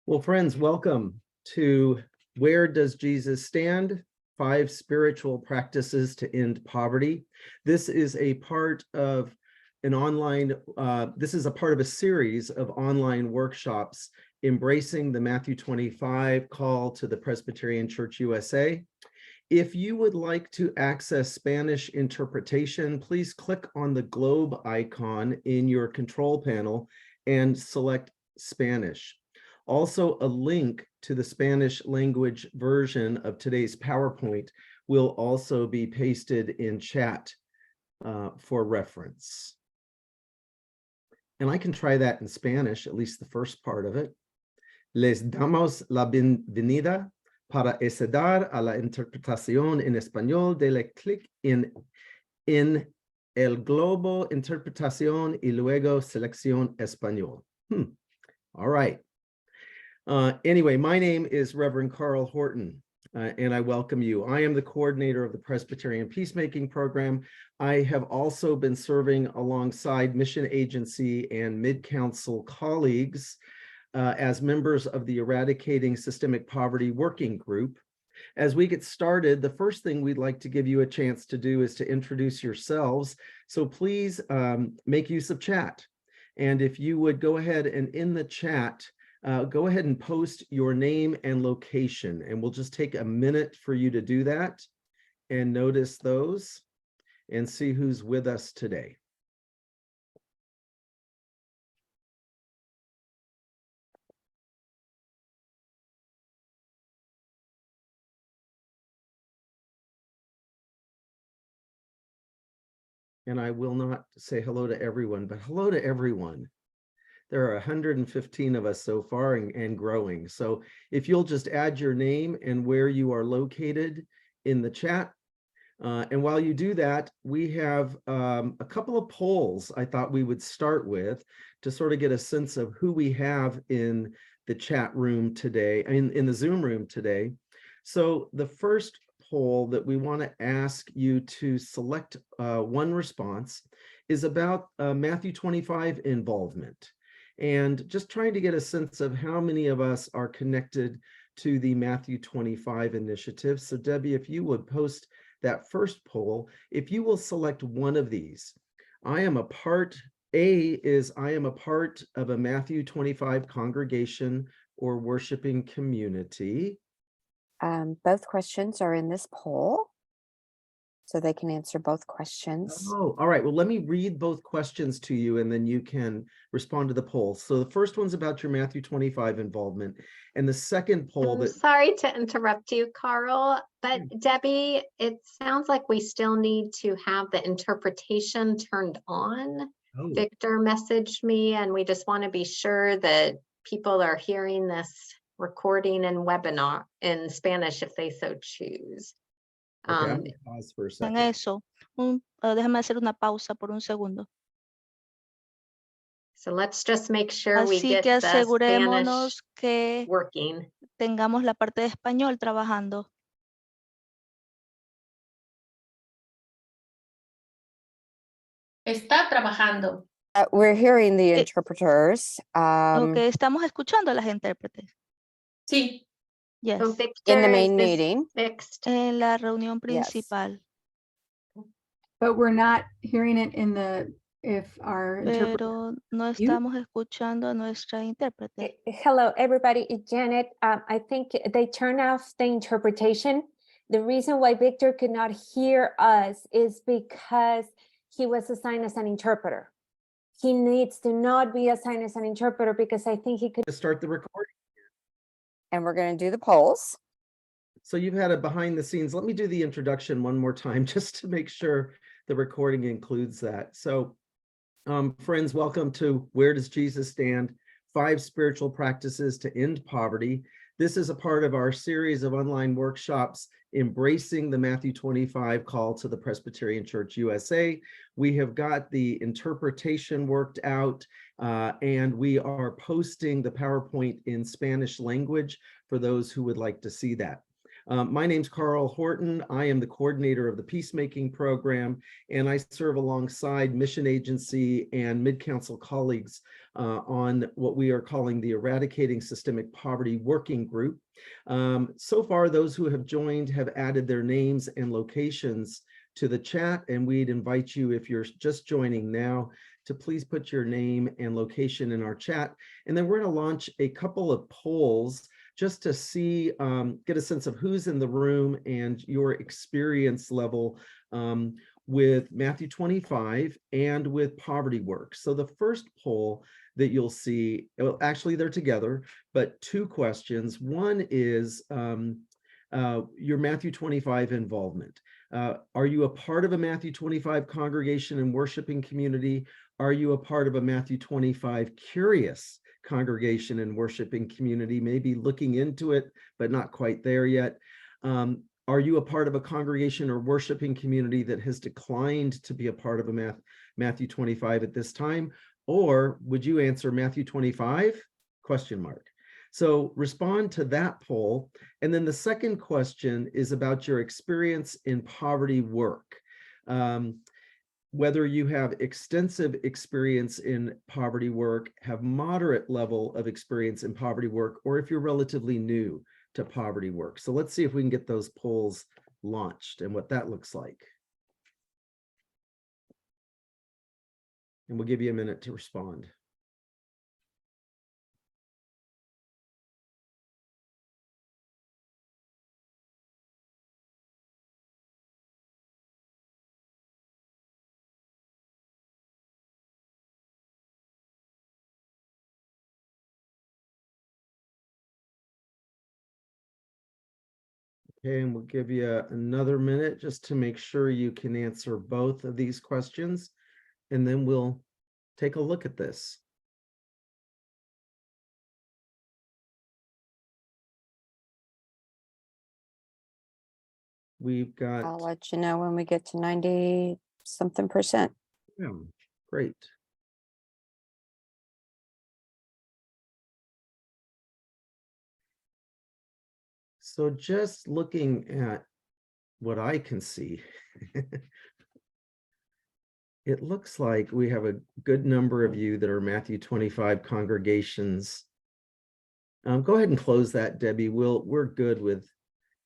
Well, friends, welcome to Where Does Jesus Stand? 5 Spiritual Practices to End Poverty. This is a part of an online, this is a part of a series of online workshops embracing the Matthew 25 call to the Presbyterian Church USA. If you would like to access Spanish interpretation, please click on the globe icon in your control panel and select Spanish. Also, a link to the Spanish language version of today's PowerPoint will also be pasted in chat for reference. And I can try that in Spanish, at least the first part of it. Les damos la bienvenida para acceder a la interpretación en español. Dele clic en el globo interpretación y luego selección español. All right. Anyway, my name is Reverend Carl Horton, and I welcome you. I am the coordinator of the Presbyterian Peacemaking Program. I have also been serving alongside mission agency and mid-council colleagues as members of the Eradicating Systemic Poverty Working Group. As we get started, the first thing we'd like to give you a chance to do is to introduce yourselves. So please make use of chat. And if you would go ahead and in the chat, go ahead and post your name and location, and we'll just take a minute for you to do that and notice those and see who's with us today. And I will not say hello to everyone, but hello to everyone. There are 115 of us so far and growing. So if you'll just add your name and where you are located in the chat. And while you do that, we have a couple of polls I thought we would start with to sort of get a sense of who we have in the chat room today, in the Zoom room today. So the first poll that we want to ask you to select one response is about Matthew 25 involvement. And just trying to get a sense of how many of us are connected to the Matthew 25 initiative. So Debbie, if you would post that first poll, if you will select one of these. I am a part of a Matthew 25 congregation or worshiping community. Both questions are in this poll, so they can answer both questions. Oh, all right. Well, let me read both questions to you, and then you can respond to the poll. So the first one's about your Matthew 25 involvement, and the second poll Sorry to interrupt you, Carl, but Debbie, it sounds like we still need to have the interpretation turned on. Oh. Victor messaged me, and we just want to be sure that people are hearing this recording and webinar in Spanish if they so choose. Okay, I'm gonna pause for a second. Déjame hacer una pausa por un segundo. So let's just make sure we Así get que the asegurémonos Spanish que working. tengamos la parte de español trabajando. Está trabajando. We're hearing the interpreters. Okay, estamos escuchando a las intérpretes. Sí. Yes. So Victor, In the main is this meeting. fixed? En la reunión Yes. principal. But we're not hearing it in the, if our interpreter. Pero no estamos escuchando a nuestra intérprete. Hello, everybody. It's Janet. I think they turned off the interpretation. The reason why Victor could not hear us is because he was assigned as an interpreter. He needs to not be assigned as an interpreter because I think he could Start the recording. And we're going to do the polls. So you've had a behind the scenes. Let me do the introduction one more time just to make sure the recording includes that. So friends, welcome to Where Does Jesus Stand? 5 Spiritual Practices to End Poverty. This is a part of our series of online workshops embracing the Matthew 25 call to the Presbyterian Church USA. We have got the interpretation worked out, and we are posting the PowerPoint in Spanish language for those who would like to see that. My name's Carl Horton. I am the coordinator of the Peacemaking Program, and I serve alongside mission agency and mid-council colleagues on what we are calling the Eradicating Systemic Poverty Working Group. So far, those who have joined have added their names and locations to the chat, and we'd invite you, if you're just joining now, to please put your name and location in our chat. And then we're going to launch a couple of polls just to see, get a sense of who's in the room and your experience level with Matthew 25 and with poverty work. So the first poll that you'll see, well, actually they're together, but two questions. One is your Matthew 25 involvement. Are you a part of a Matthew 25 congregation and worshiping community? Are you a part of a Matthew 25 curious congregation and worshiping community, maybe looking into it, but not quite there yet? Are you a part of a congregation or worshiping community that has declined to be a part of a Matthew 25 at this time? Or would you answer Matthew 25? Question mark. So respond to that poll. And then the second question is about your experience in poverty work. Whether you have extensive experience in poverty work, have moderate level of experience in poverty work, or if you're relatively new to poverty work. So let's see if we can get those polls launched and what that looks like. And we'll give you a minute to respond. Okay, and we'll give you another minute just to make sure you can answer both of these questions, and then we'll take a look at this. We've got, I'll let you know when we get to 90-something%. yeah, great. So just looking at what I can see, it looks like we have a good number of you that are Matthew 25 congregations. Go ahead and close that, Debbie. We're good with,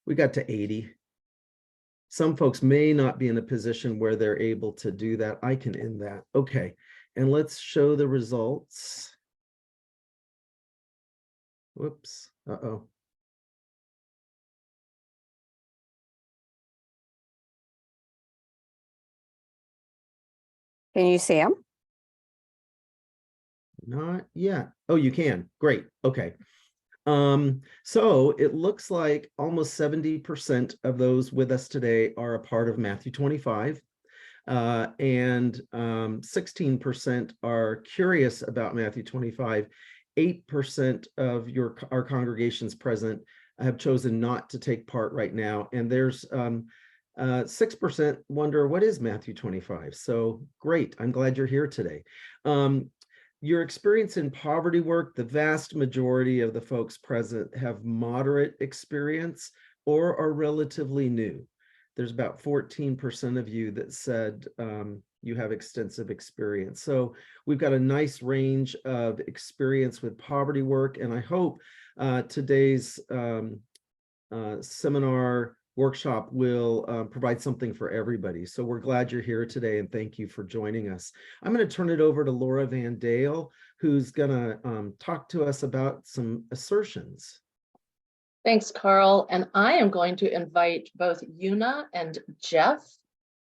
we got to 80. Some folks may not be in a position where they're able to do that. I can end that. Okay, and let's show the results. Whoops, uh-oh. Can you see them? Not yet. Oh, you can. Great. Okay. So it looks like almost 70% of those with us today are a part of Matthew 25. And 16% are curious about Matthew 25. 8% of our congregations present have chosen not to take part right now. And there's 6% wonder, what is Matthew 25? So great. I'm glad you're here today. Your experience in poverty work, the vast majority of the folks present have moderate experience or are relatively new. There's about 14% of you that said you have extensive experience. So we've got a nice range of experience with poverty work, and I hope today's seminar workshop will provide something for everybody. So we're glad you're here today, and thank you for joining us. I'm going to turn it over to Laura Van Dale, who's going to talk to us about some assertions. Thanks, Carl. And I am going to invite both Una and Jeff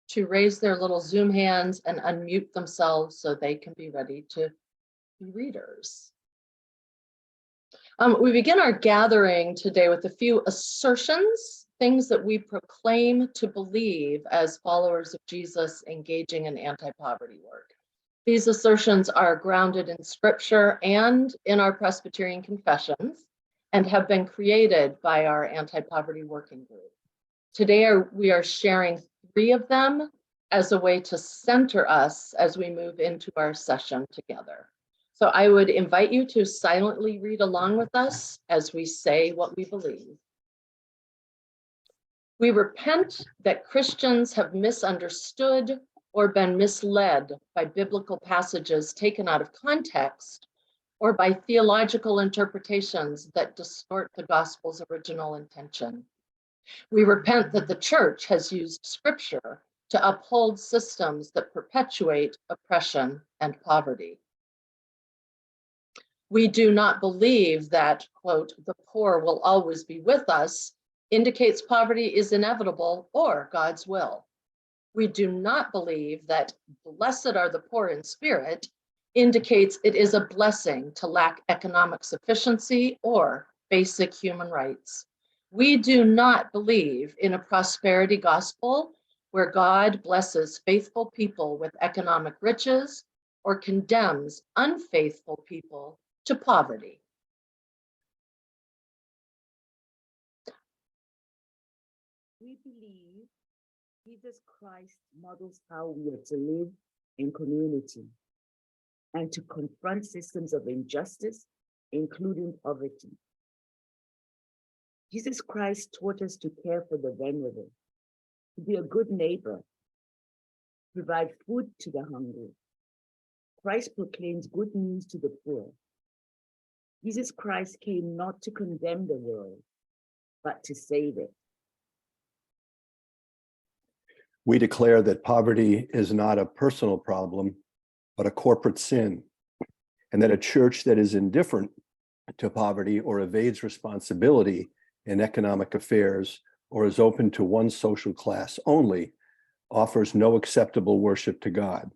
to raise their little Zoom hands and unmute themselves so they can be ready to be readers. We begin our gathering today with a few assertions, things that we proclaim to believe as followers of Jesus engaging in anti-poverty work. These assertions are grounded in scripture and in our Presbyterian confessions and have been created by our anti-poverty working group. Today we are sharing 3 of them as a way to center us as we move into our session together. So I would invite you to silently read along with us as we say what we believe. We repent that Christians have misunderstood or been misled by biblical passages taken out of context or by theological interpretations that distort the gospel's original intention. We repent that the church has used scripture to uphold systems that perpetuate oppression and poverty. We do not believe that, quote, the poor will always be with us, indicates poverty is inevitable or God's will. We do not believe that blessed are the poor in spirit indicates it is a blessing to lack economic sufficiency or basic human rights. We do not believe in a prosperity gospel where God blesses faithful people with economic riches or condemns unfaithful people to poverty. We believe Jesus Christ models how we are to live in community and to confront systems of injustice, including poverty. Jesus Christ taught us to care for the vulnerable, to be a good neighbor, provide food to the hungry. Christ proclaims good news to the poor. Jesus Christ came not to condemn the world, but to save it. We declare that poverty is not a personal problem, but a corporate sin, and that a church that is indifferent to poverty or evades responsibility in economic affairs or is open to one social class only offers no acceptable worship to God.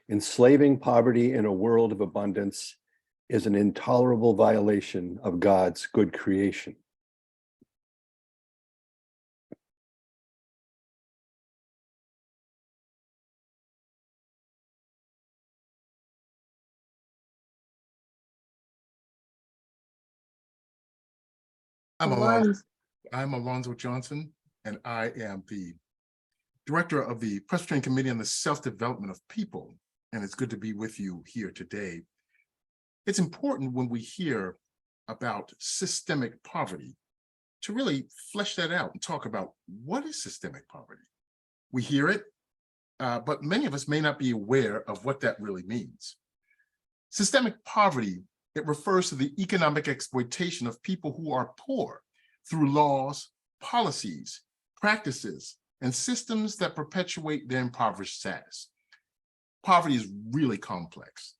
Enslaving poverty in a world of abundance is an intolerable violation of God's good creation. I'm Alonzo. Alonzo Johnson, and I am the director of the Presbyterian Committee on the Self-Development of People, and it's good to be with you here today. It's important when we hear about systemic poverty to really flesh that out and talk about what is systemic poverty. We hear it, but many of us may not be aware of what that really means. Systemic poverty, it refers to the economic exploitation of people who are poor through laws, policies, practices, and systems that perpetuate their impoverished status. Poverty is really complex,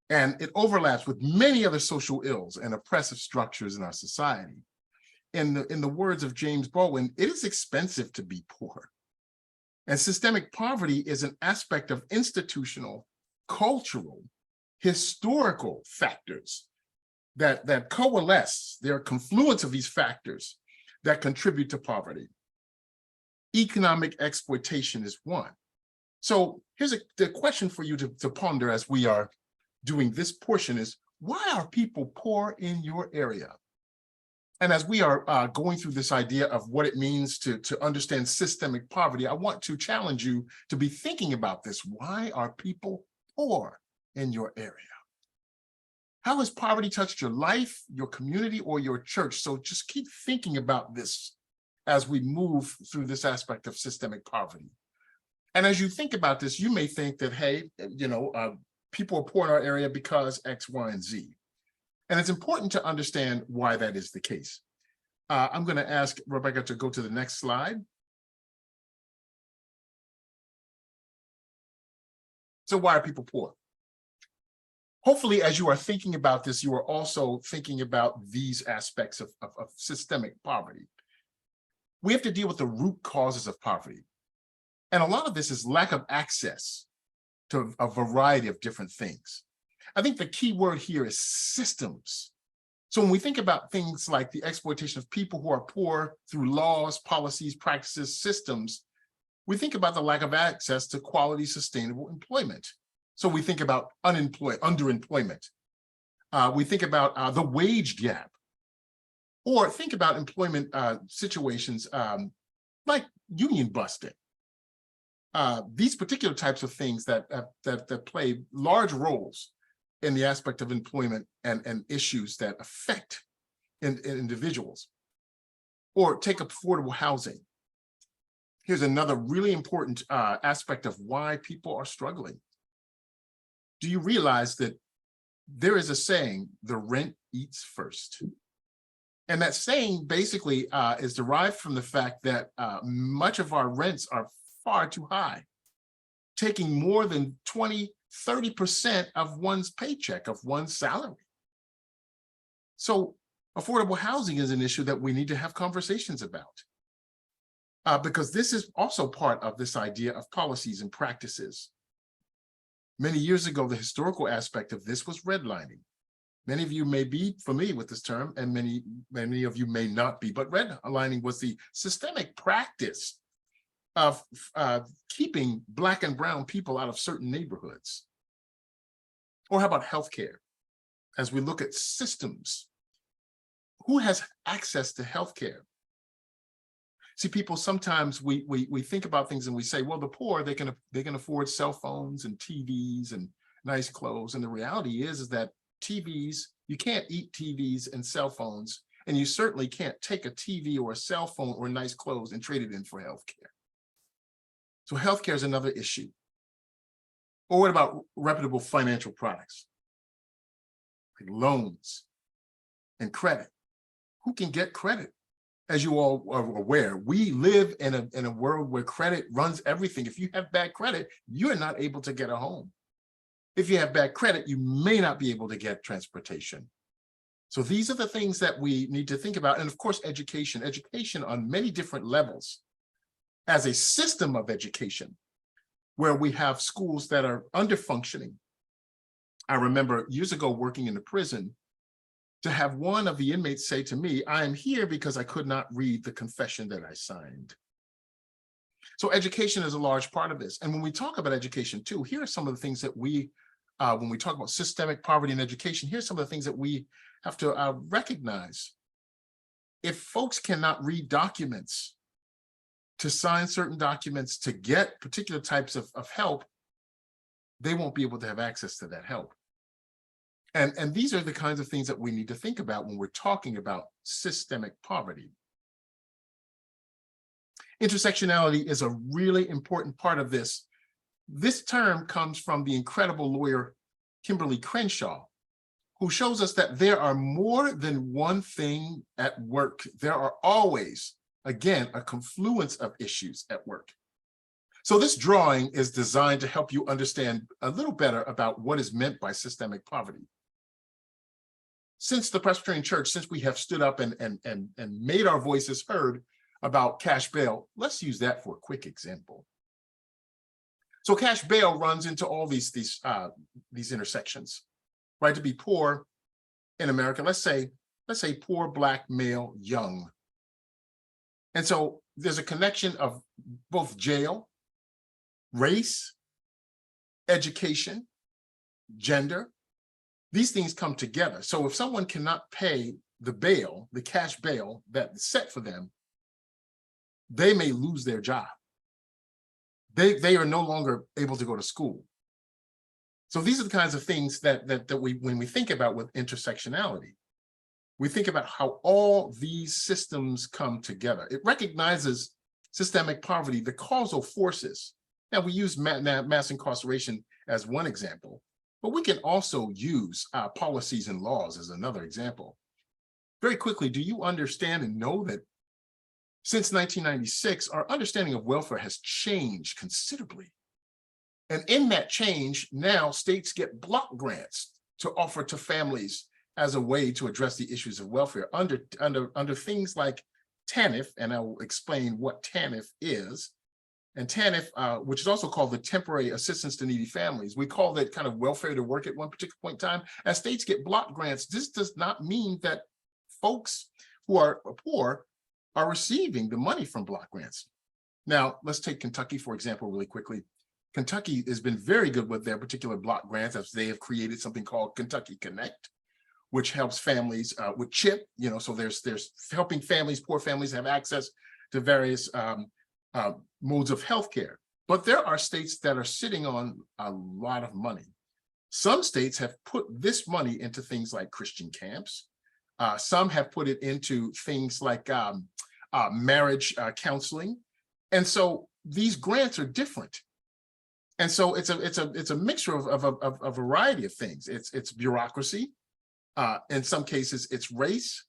and it overlaps with many other social ills and oppressive structures in our society. In the words of James Baldwin, it is expensive to be poor. And systemic poverty is an aspect of institutional, cultural, historical factors that coalesce. There are confluence of these factors that contribute to poverty. Economic exploitation is one. So here's the question for you to ponder as we are doing this portion is, why are people poor in your area? And as we are going through this idea of what it means to understand systemic poverty, I want to challenge you to be thinking about this. Why are people poor in your area? How has poverty touched your life, your community, or your church? So just keep thinking about this as we move through this aspect of systemic poverty. And as you think about this, you may think that, hey, people are poor in our area because X, Y, and Z. And it's important to understand why that is the case. I'm going to ask Rebecca to go to the next slide. So why are people poor? Hopefully, as you are thinking about this, you are also thinking about these aspects of systemic poverty. We have to deal with the root causes of poverty. And a lot of this is lack of access to a variety of different things. I think the key word here is systems. So when we think about things like the exploitation of people who are poor through laws, policies, practices, systems, we think about the lack of access to quality, sustainable employment. So we think about underemployment. We think about the wage gap, or think about employment situations like union busting. These particular types of things that play large roles in the aspect of employment and issues that affect individuals. Or take affordable housing. Here's another really important aspect of why people are struggling. Do you realize that there is a saying, the rent eats first. And that saying basically is derived from the fact that much of our rents are far too high, taking more than 20, 30% of one's paycheck, of one's salary. So affordable housing is an issue that we need to have conversations about. Because this is also part of this idea of policies and practices. Many years ago, the historical aspect of this was redlining. Many of you may be familiar with this term, and many of you may not be, but redlining was the systemic practice of keeping Black and brown people out of certain neighborhoods. Or how about healthcare? As we look at systems, who has access to healthcare? See, people, sometimes we think about things and we say, well, the poor, they can afford cell phones and TVs and nice clothes. And the reality is that TVs, you can't eat TVs and cell phones, and you certainly can't take a TV or a cell phone or nice clothes and trade it in for healthcare. So healthcare is another issue. Or what about reputable financial products? Like loans and credit. Who can get credit? As you all are aware, we live in a world where credit runs everything. If you have bad credit, you're not able to get a home. If you have bad credit, you may not be able to get transportation. So these are the things that we need to think about. And of course, education on many different levels. As a system of education, where we have schools that are underfunctioning. I remember years ago working in a prison, to have one of the inmates say to me, I am here because I could not read the confession that I signed. So education is a large part of this. And when we talk about education too, here are some of the things that we, when we talk about systemic poverty in education, here's some of the things that we have to recognize. If folks cannot read documents, to sign certain documents, to get particular types of help, they won't be able to have access to that help. And these are the kinds of things that we need to think about when we're talking about systemic poverty. Intersectionality is a really important part of this. This term comes from the incredible lawyer, Kimberly Crenshaw, who shows us that there are more than one thing at work. There are always, again, a confluence of issues at work. So this drawing is designed to help you understand a little better about what is meant by systemic poverty. Since the Presbyterian Church, since we have stood up and made our voices heard about cash bail, let's use that for a quick example. So cash bail runs into all these intersections, right? To be poor in America, let's say poor Black male, young. And so there's a connection of both jail, race, education, gender. These things come together. So if someone cannot pay the bail, the cash bail that's set for them, they may lose their job. They are no longer able to go to school. So these are the kinds of things that when we think about with intersectionality, we think about how all these systems come together. It recognizes systemic poverty, the causal forces. Now we use mass incarceration as one example, but we can also use policies and laws as another example. Very quickly, do you understand and know that since 1996, our understanding of welfare has changed considerably? And in that change, now states get block grants to offer to families as a way to address the issues of welfare under things like TANF, and I will explain what TANF is. And TANF, which is also called the Temporary Assistance to Needy Families, we call that kind of welfare to work at one particular point in time. As states get block grants, this does not mean that folks who are poor are receiving the money from block grants. Now, let's take Kentucky, for example, really quickly. Kentucky has been very good with their particular block grants, as they have created something called Kentucky Connect, which helps families with CHIP, so there's helping families, poor families, have access to various modes of healthcare. But there are states that are sitting on a lot of money. Some states have put this money into things like Christian camps. Some have put it into things like marriage counseling. And so these grants are different. And so it's a mixture of a variety of things. It's bureaucracy. In some cases, it's race.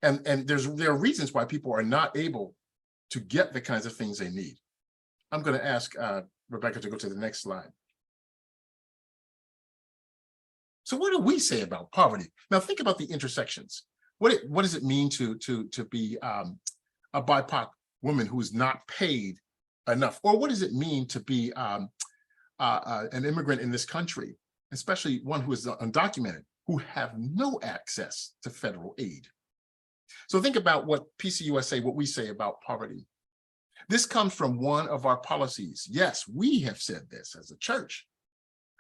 And there are reasons why people are not able to get the kinds of things they need. I'm going to ask Rebecca to go to the next slide. So what do we say about poverty? Now think about the intersections. What does it mean to be a BIPOC woman who is not paid enough? Or what does it mean to be an immigrant in this country, especially one who is undocumented, who have no access to federal aid? So think about what PCUSA, what we say about poverty. This comes from one of our policies. Yes, we have said this as a church.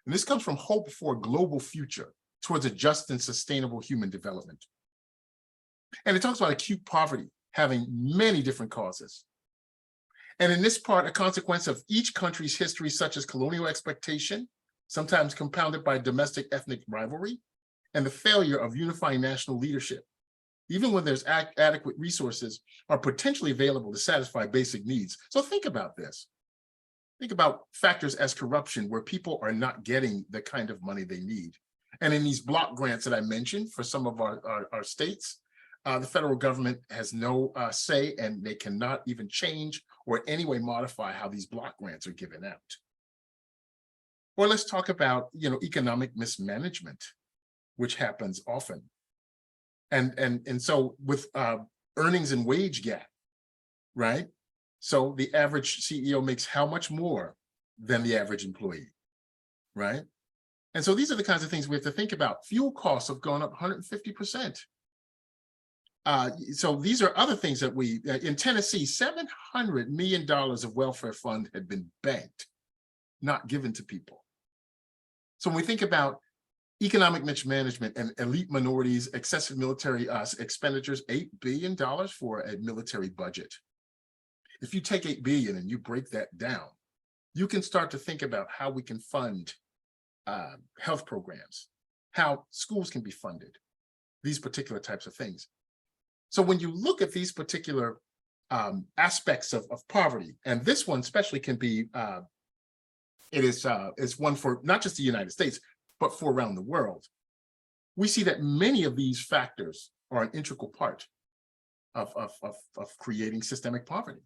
And this comes from Hope for a Global Future towards a just and sustainable human development. And it talks about acute poverty having many different causes. And in this part, a consequence of each country's history, such as colonial expectation, sometimes compounded by domestic ethnic rivalry, and the failure of unifying national leadership, even when there's adequate resources are potentially available to satisfy basic needs. So think about this. Think about factors as corruption, where people are not getting the kind of money they need. And in these block grants that I mentioned for some of our states, the federal government has no say, and they cannot even change or in any way modify how these block grants are given out. Or let's talk about, economic mismanagement, which happens often. And so with earnings and wage gap, right? So the average CEO makes how much more than the average employee, right? And so these are the kinds of things we have to think about. Fuel costs have gone up 150%. So these are other things that in Tennessee, $700 million of welfare fund had been banked, not given to people. So when we think about economic mismanagement and elite minorities, excessive military expenditures, $8 billion for a military budget. If you take $8 billion and you break that down, you can start to think about how we can fund health programs, how schools can be funded, these particular types of things. So when you look at these particular aspects of poverty, and this one especially can be, it's one for not just the United States, but for around the world, we see that many of these factors are an integral part of creating systemic poverty.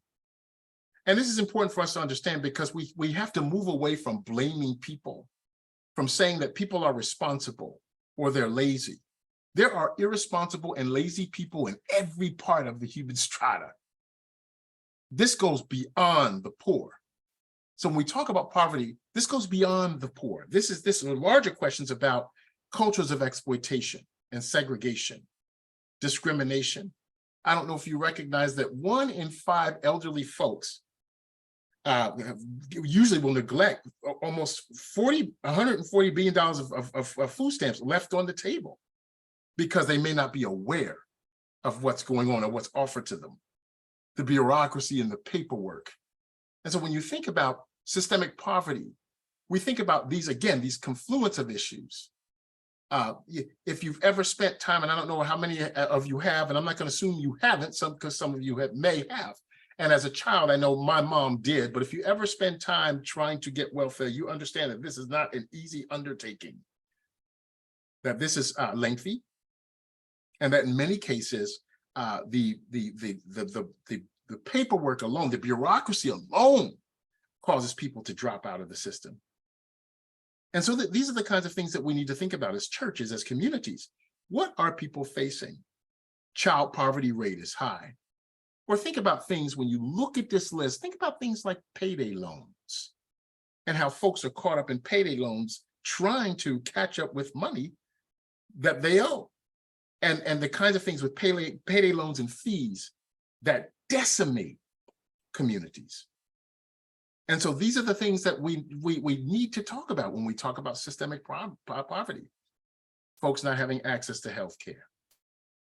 And this is important for us to understand, because we have to move away from blaming people, from saying that people are responsible or they're lazy. There are irresponsible and lazy people in every part of the human strata. This goes beyond the poor. So when we talk about poverty, this goes beyond the poor. This are larger questions about cultures of exploitation and segregation, discrimination. I don't know if you recognize that 1 in 5 elderly folks usually will neglect almost $140 billion of food stamps left on the table, because they may not be aware of what's going on or what's offered to them, the bureaucracy and the paperwork. And so when you think about systemic poverty, we think about these confluence of issues. If you've ever spent time, and I don't know how many of you have, and I'm not going to assume you haven't, because some of you may have. And as a child, I know my mom did, but if you ever spend time trying to get welfare, you understand that this is not an easy undertaking, that this is lengthy, and that in many cases, the paperwork alone, the bureaucracy alone, causes people to drop out of the system. And so these are the kinds of things that we need to think about as churches, as communities. What are people facing? Child poverty rate is high. Or think about things, when you look at this list, think about things like payday loans and how folks are caught up in payday loans trying to catch up with money that they owe. And the kinds of things with payday loans and fees that decimate communities. And so these are the things that we need to talk about when we talk about systemic poverty. Folks not having access to healthcare,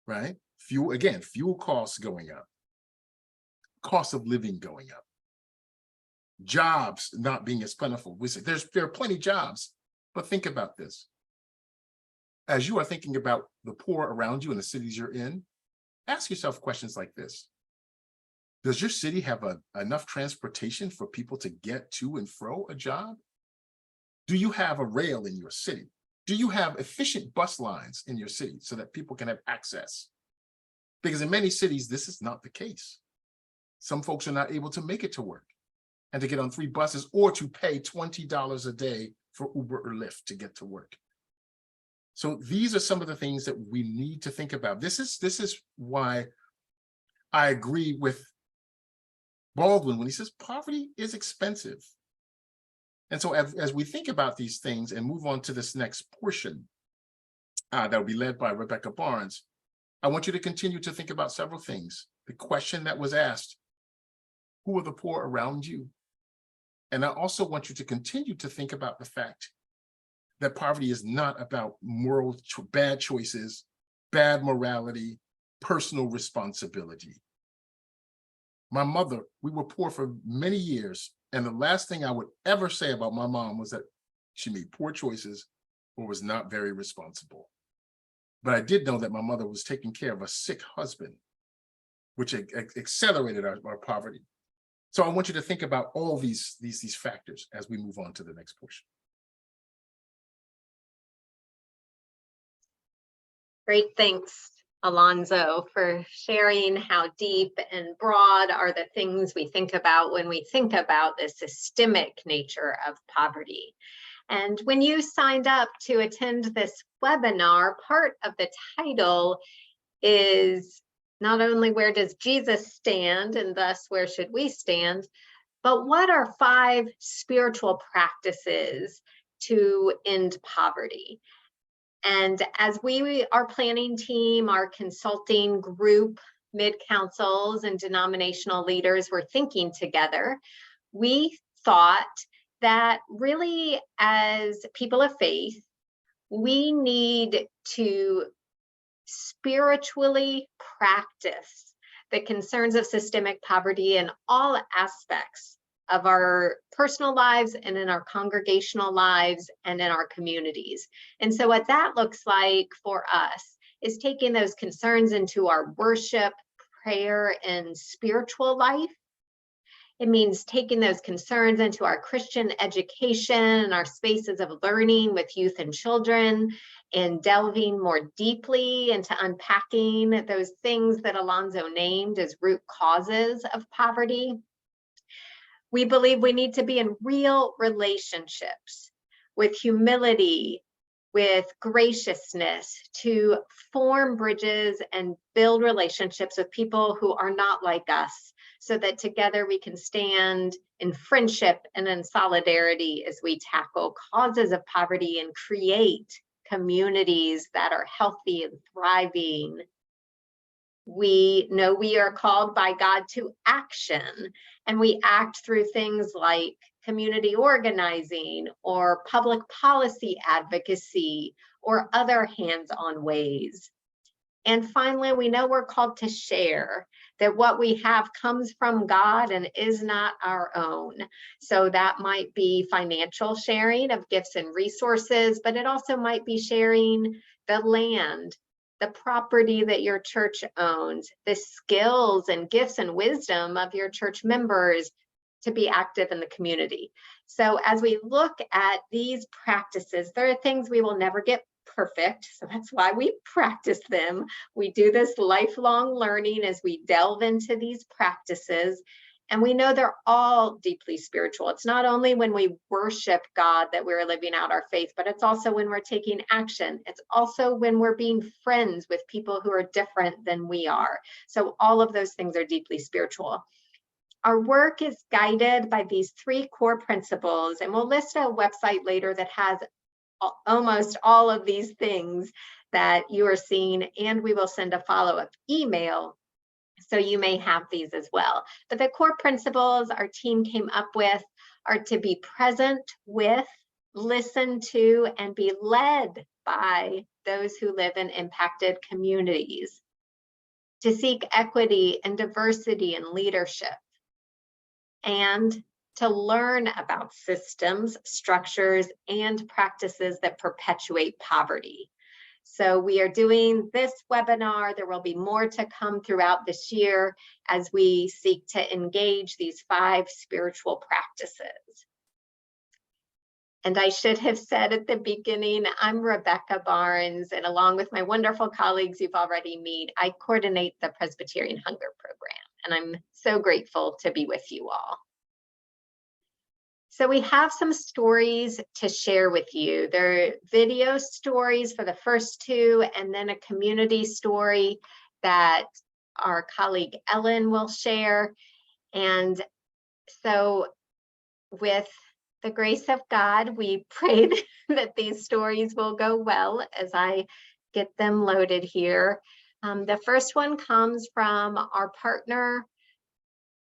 right? Fuel costs going up, cost of living going up, jobs not being as plentiful. We say there are plenty of jobs, but think about this. As you are thinking about the poor around you in the cities you're in, ask yourself questions like this. Does your city have enough transportation for people to get to and fro a job? Do you have a rail in your city? Do you have efficient bus lines in your city so that people can have access? Because in many cities, this is not the case. Some folks are not able to make it to work and to get on 3 buses or to pay $20 a day for Uber or Lyft to get to work. So these are some of the things that we need to think about. This is why I agree with Baldwin when he says poverty is expensive. And so as we think about these things and move on to this next portion that will be led by Rebecca Barnes, I want you to continue to think about several things. The question that was asked, who are the poor around you? And I also want you to continue to think about the fact that poverty is not about bad choices, bad morality, personal responsibility. My mother, we were poor for many years. And the last thing I would ever say about my mom was that she made poor choices or was not very responsible. But I did know that my mother was taking care of a sick husband, which accelerated our poverty. So I want you to think about all these factors as we move on to the next portion. Great, thanks, Alonzo, for sharing how deep and broad are the things we think about when we think about the systemic nature of poverty. And when you signed up to attend this webinar, part of the title is not only where does Jesus stand, and thus where should we stand, but what are 5 spiritual practices to end poverty? And as our planning team, our consulting group, mid-councils and denominational leaders were thinking together, we thought that really as people of faith, we need to spiritually practice the concerns of systemic poverty in all aspects of our personal lives and in our congregational lives and in our communities. And so what that looks like for us is taking those concerns into our worship, prayer, and spiritual life. It means taking those concerns into our Christian education and our spaces of learning with youth and children, and delving more deeply into unpacking those things that Alonzo named as root causes of poverty. We believe we need to be in real relationships with humility, with graciousness, to form bridges and build relationships with people who are not like us, so that together we can stand in friendship and in solidarity as we tackle causes of poverty and create communities that are healthy and thriving. We know we are called by God to action, and we act through things like community organizing or public policy advocacy or other hands-on ways. And finally, we know we're called to share, that what we have comes from God and is not our own. So that might be financial sharing of gifts and resources, but it also might be sharing the land, the property that your church owns, the skills and gifts and wisdom of your church members to be active in the community. So as we look at these practices, there are things we will never get perfect. So that's why we practice them. We do this lifelong learning as we delve into these practices. And we know they're all deeply spiritual. It's not only when we worship God that we're living out our faith, but it's also when we're taking action. It's also when we're being friends with people who are different than we are. So all of those things are deeply spiritual. Our work is guided by these 3 core principles, and we'll list a website later that has almost all of these things that you are seeing, and we will send a follow-up email so you may have these as well. But the core principles our team came up with are to be present with, listen to, and be led by those who live in impacted communities, to seek equity and diversity in leadership, and to learn about systems, structures, and practices that perpetuate poverty. So we are doing this webinar. There will be more to come throughout this year as we seek to engage these 5 spiritual practices. And I should have said at the beginning, I'm Rebecca Barnes, and along with my wonderful colleagues you've already met, I coordinate the Presbyterian Hunger Program, and I'm so grateful to be with you all. So we have some stories to share with you. They're video stories for the first two, and then a community story that our colleague Ellen will share. And so with the grace of God, we prayed that these stories will go well as I get them loaded here. The first one comes from our partner,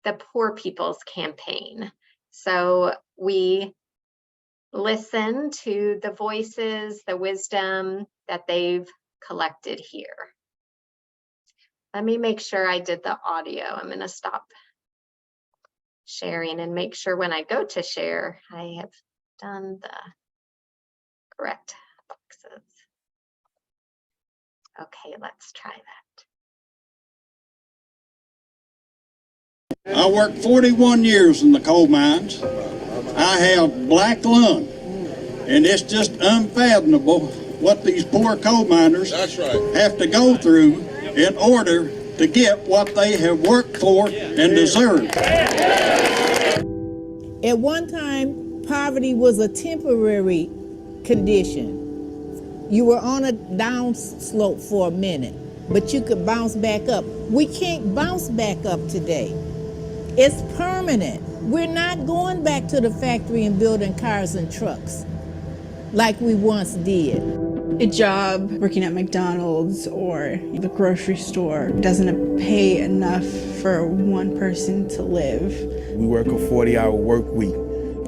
the Poor People's Campaign. So we listen to the voices, the wisdom that they've collected here. Let me make sure I did the audio. I'm going to stop sharing and make sure when I go to share, I have done the correct boxes. Okay, let's try that. I worked 41 years in the coal mines. I have black lung, and it's just unfathomable what these poor coal miners have to go through in order to get what they have worked for and deserve. At one time, poverty was a temporary condition. You were on a down slope for a minute, but you could bounce back up. We can't bounce back up today. It's permanent. We're not going back to the factory and building cars and trucks like we once did. A job working at McDonald's or the grocery store doesn't pay enough for one person to live. We work a 40-hour work week,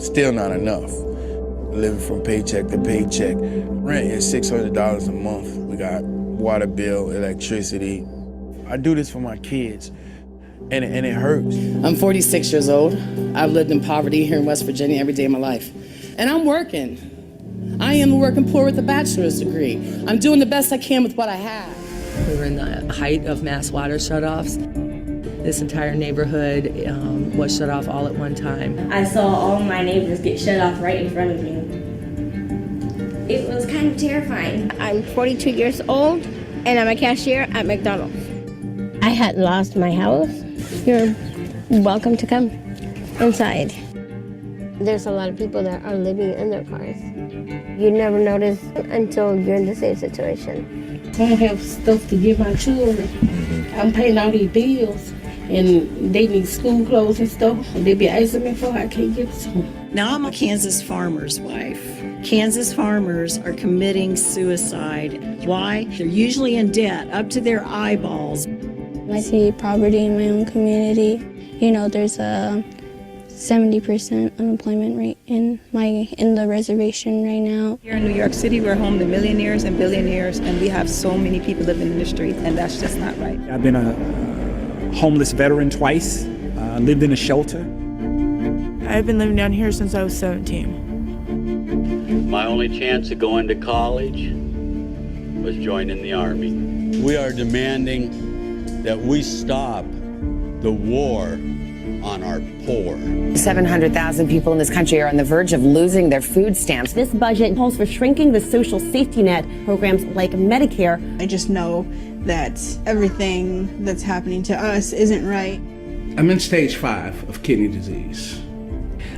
still not enough. Living from paycheck to paycheck. Rent is $600 a month. We got water bill, electricity. I do this for my kids, and it hurts. I'm 46 years old. I've lived in poverty here in West Virginia every day of my life. And I'm working. I am working poor with a bachelor's degree. I'm doing the best I can with what I have. We were in the height of mass water shutoffs. This entire neighborhood was shut off all at one time. I saw all my neighbors get shut off right in front of me. It was kind of terrifying. I'm 42 years old and I'm a cashier at McDonald's. I had lost my house. You're welcome to come inside. There's a lot of people that are living in their cars. You never notice until you're in the same situation. I have stuff to give my children. I'm paying all these bills, and they need school clothes and stuff. And they be asking me for it, I can't get it to them. Now I'm a Kansas farmer's wife. Kansas farmers are committing suicide. Why? They're usually in debt up to their eyeballs. I see poverty in my own community. You know, there's a 70% unemployment rate in the reservation right now. Here in New York City, we're home to millionaires and billionaires, and we have so many people living in the streets, and that's just not right. I've been a homeless veteran twice, lived in a shelter. I've been living down here since I was 17. My only chance of going to college was joining the Army. We are demanding that we stop the war on our poor. 700,000 people in this country are on the verge of losing their food stamps. This budget calls for shrinking the social safety net programs like Medicare. I just know that everything that's happening to us isn't right. I'm in stage 5 of kidney disease.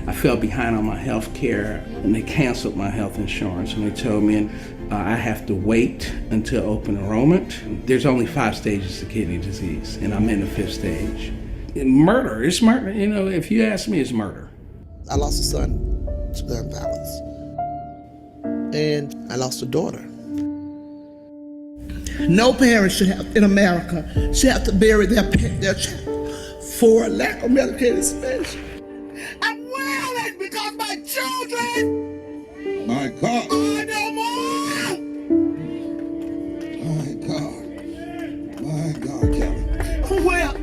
I fell behind on my health care and they canceled my health insurance and they told me I have to wait until open enrollment. There's only 5 stages of kidney disease and I'm in the 5th stage. Murder, it's murder. You know, if you ask me, it's murder. I lost a son to gun violence. And I lost a daughter. No parent should have, in America, should have to bury their child for a lack of medical space. I'm wailing because my children my God. are no more. My God, Kelly. Well,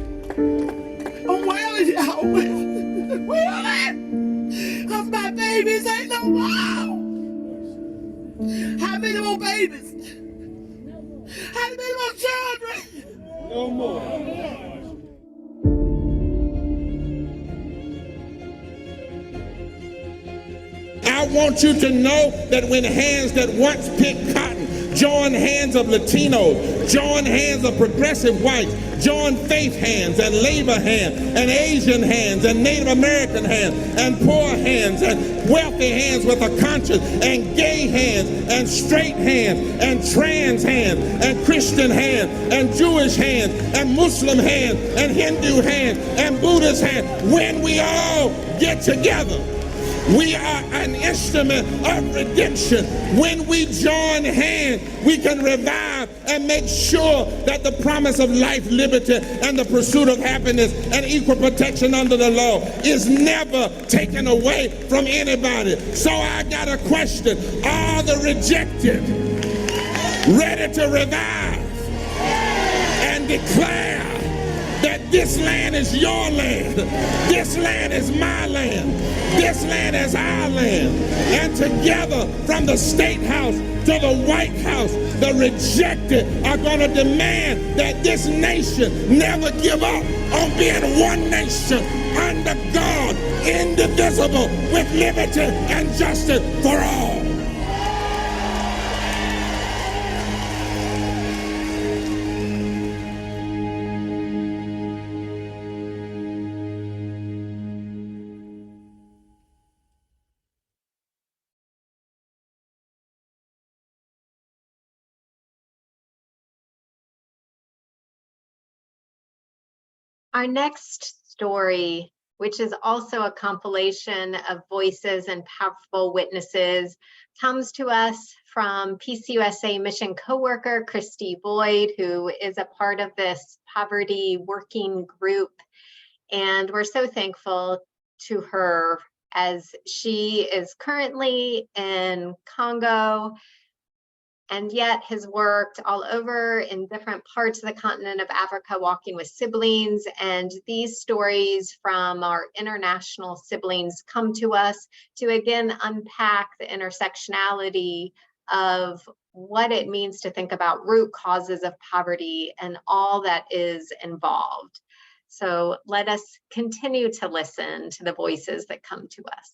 I'm wailing, y'all. Wailing. Because my babies ain't no more. How many more babies? How many more children? No more. Our want you to know that when hands that once picked cotton join hands of Latinos, join hands of progressive whites, join faith hands and labor hands and Asian hands and Native American hands and poor hands and wealthy hands with a conscience and gay hands and straight hands and trans hands and Christian hands and Jewish hands and Muslim hands and Hindu hands and Buddhist hands. When we all get together, we are an instrument of redemption. When we join hands, we can revive and make sure that the promise of life, liberty, and the pursuit of happiness and equal protection under the law is never taken away from anybody. So I got a question. Are the rejected ready to revive and declare that this land is your land, this land is my land, this land is our land, and together from the State House to the White House, the rejected are going to demand that this nation never give up on being one nation under God, indivisible, with liberty and justice for all. Our next story, which is also a compilation of voices and powerful witnesses, comes to us from PCUSA mission coworker Christy Boyd, who is a part of this poverty working group. And we're so thankful to her as she is currently in Congo and yet has worked all over in different parts of the continent of Africa, walking with siblings. And these stories from our international siblings come to us to again unpack the intersectionality of what it means to think about root causes of poverty and all that is involved. So let us continue to listen to the voices that come to us.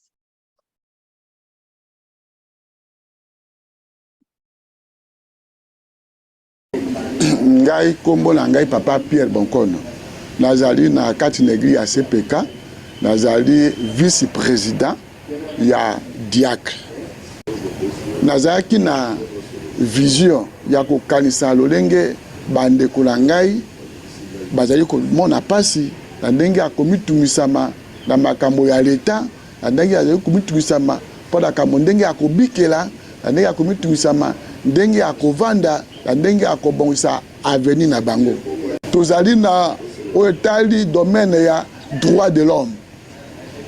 Ngai kombo na ngai papa Pierre Bonkono nazali na kati negri ya CPK nazali vice président ya diacre nazalaki na vision ya kokanisa lolenge bandeko na ngai bazali komona pasi na ndenge ya komitumisama na makambo ya leta na ndenge ya komitumisama mpona kambo ndenge ya kobikela na ndenge ya komitumisama ndenge ya kovanda na ndenge ya kobongisa avenir na bango. Tozali na otali domaine ya droit de l'homme.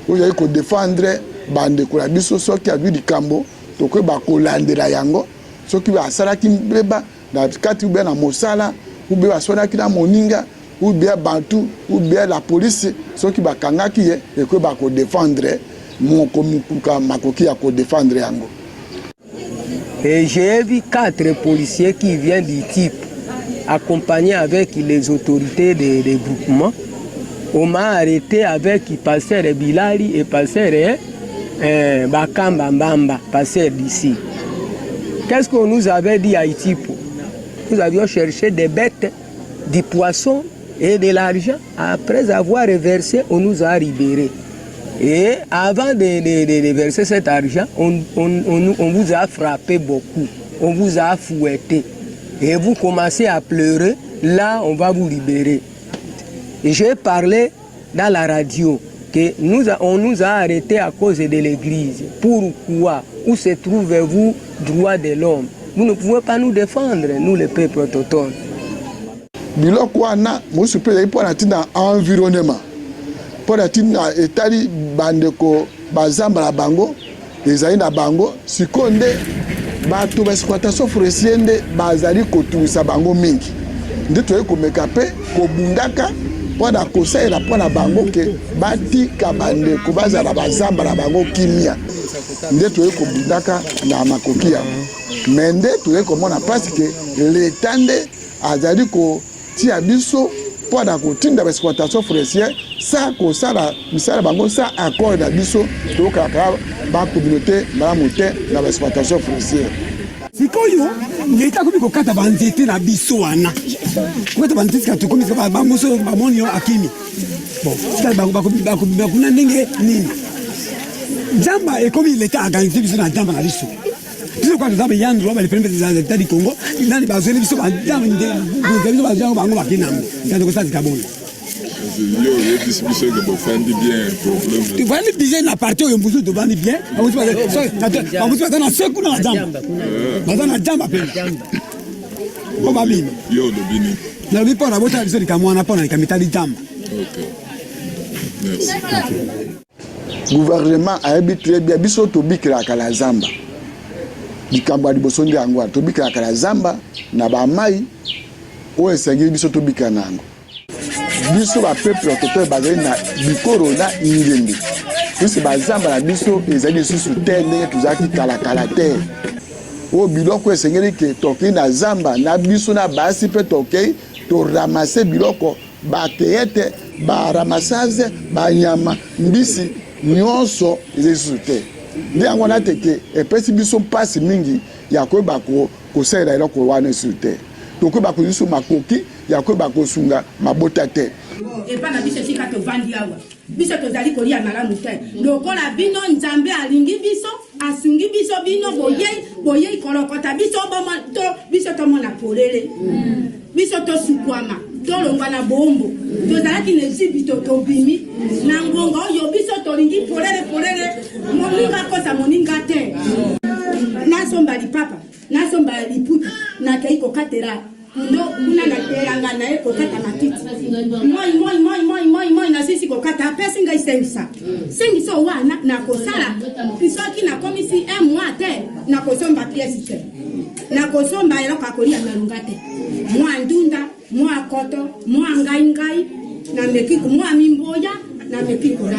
Ozali ko défendre bandeko na biso soki azwi likambo tokoyeba kolandela yango soki basalaki mbeba na kati ube na mosala ube basolaki na moninga ube bantu ube la police soki bakangaki ye ekoyeba ko défendre mokomukuka makoki ya ko défendre yango. Et j'ai vu 4 policiers qui viennent du type, accompagnés avec les autorités des groupements. On m'a arrêté avec pasteur Bilali et pasteur Bakamba Mbamba, pasteur d'ici. Qu'est-ce qu'on nous avait dit à Itipo? Nous avions cherché des bêtes, du poisson et de l'argent. Après avoir reversé, on nous a libérés. Et avant de verser cet argent, on vous a frappé beaucoup, on vous a fouetté. Et vous commencez à pleurer, là on va vous libérer. Et j'ai parlé dans la radio que on nous a arrêtés à cause de l'église. Pourquoi? Où se trouvez-vous, droit de l'homme? Vous ne pouvez pas nous défendre, nous les peuples autochtones. Biloko wana, moi je peux dire dans environnement. Pour la etali bandeko bazamba la bango ezali na bango sikonde bato ba exploitation forestière nde bazali kotumisa bango mingi nde toye komeka pe kobundaka mpona kosalela mpona bango ke batika bandeko bazala bazamba la bango kimia nde toye kobundaka na makoki yango me nde toye komona mpasi ke leta nde azali kotia biso mpo na kotinda baexploitation forestière sa kosala misala bango sa accord na biso tokaka bacommunauté malamu te na baexploitation forestière. Sikoyo leta akomi kokata banzete na biso wana kokata banzete sika tokomi sika bamoso bamoni yo akimi bon sika bakuna ndenge nini nzamba ekomi leta aganise biso na nzamba na biso biso kwa nzamba yandro ba le premier président de l'État du Congo nani bazeli biso banzamba biso bazango bango bakinambo ntango kosala kaboni yo yebisi biso ke bofandi bien problème tofandi bien na parti oyo mbusu tofandi bien bamusu baza na se kuna na nzamba baza na nzamba mpe o babima yo olobini nalobi mpo na botala biso likamwana mpo na likamitali nzamba. Gouvernement ayebi très bien biso tobikelaka na zamba likambo ya liboso nde yango wana tobikelaka na zamba na bamai oyo esengeli biso tobikela na yango biso bapeuple autochtone bazali na bikoro na ngenge biso bazamba na biso ezali lisusu te ndenge tozalaki kalakala te oyo biloko esengeli ke tokei na zamba na biso na basi mpe tokei toramase biloko bakeye te baramasage banyama mbisi nyonso ezali lisusu te nde yango wana teke epesi biso mpasi mingi ya koyeba kosalela eloko wana lisusu te tokoyeba kozwa makoki ya koyeba kosunga mabota te epa na biso esika tovandi awa biso tozali kolia malamu te lokola bino nzambe alingi biso asungi biso bino boyei kolokota biso tomona polele biso tosukwama tolongwa na bombo tozalaki na Ejipito tobimi na ngonga oyo biso tolingi polele moninga kosa moninga te nasomba lipapa nasomba liputa nakei kokatela ndo kuna nateranga naye kokata matiti moi na sisi kokata apesi ngai sengiso wana nakosala pisoki nakomisi mwa te nakosomba piesi te nakosomba eloko akolia nalunga te mwa ndunda mwa koto mwa ngai na mekiko mwa mimboya na mekiko na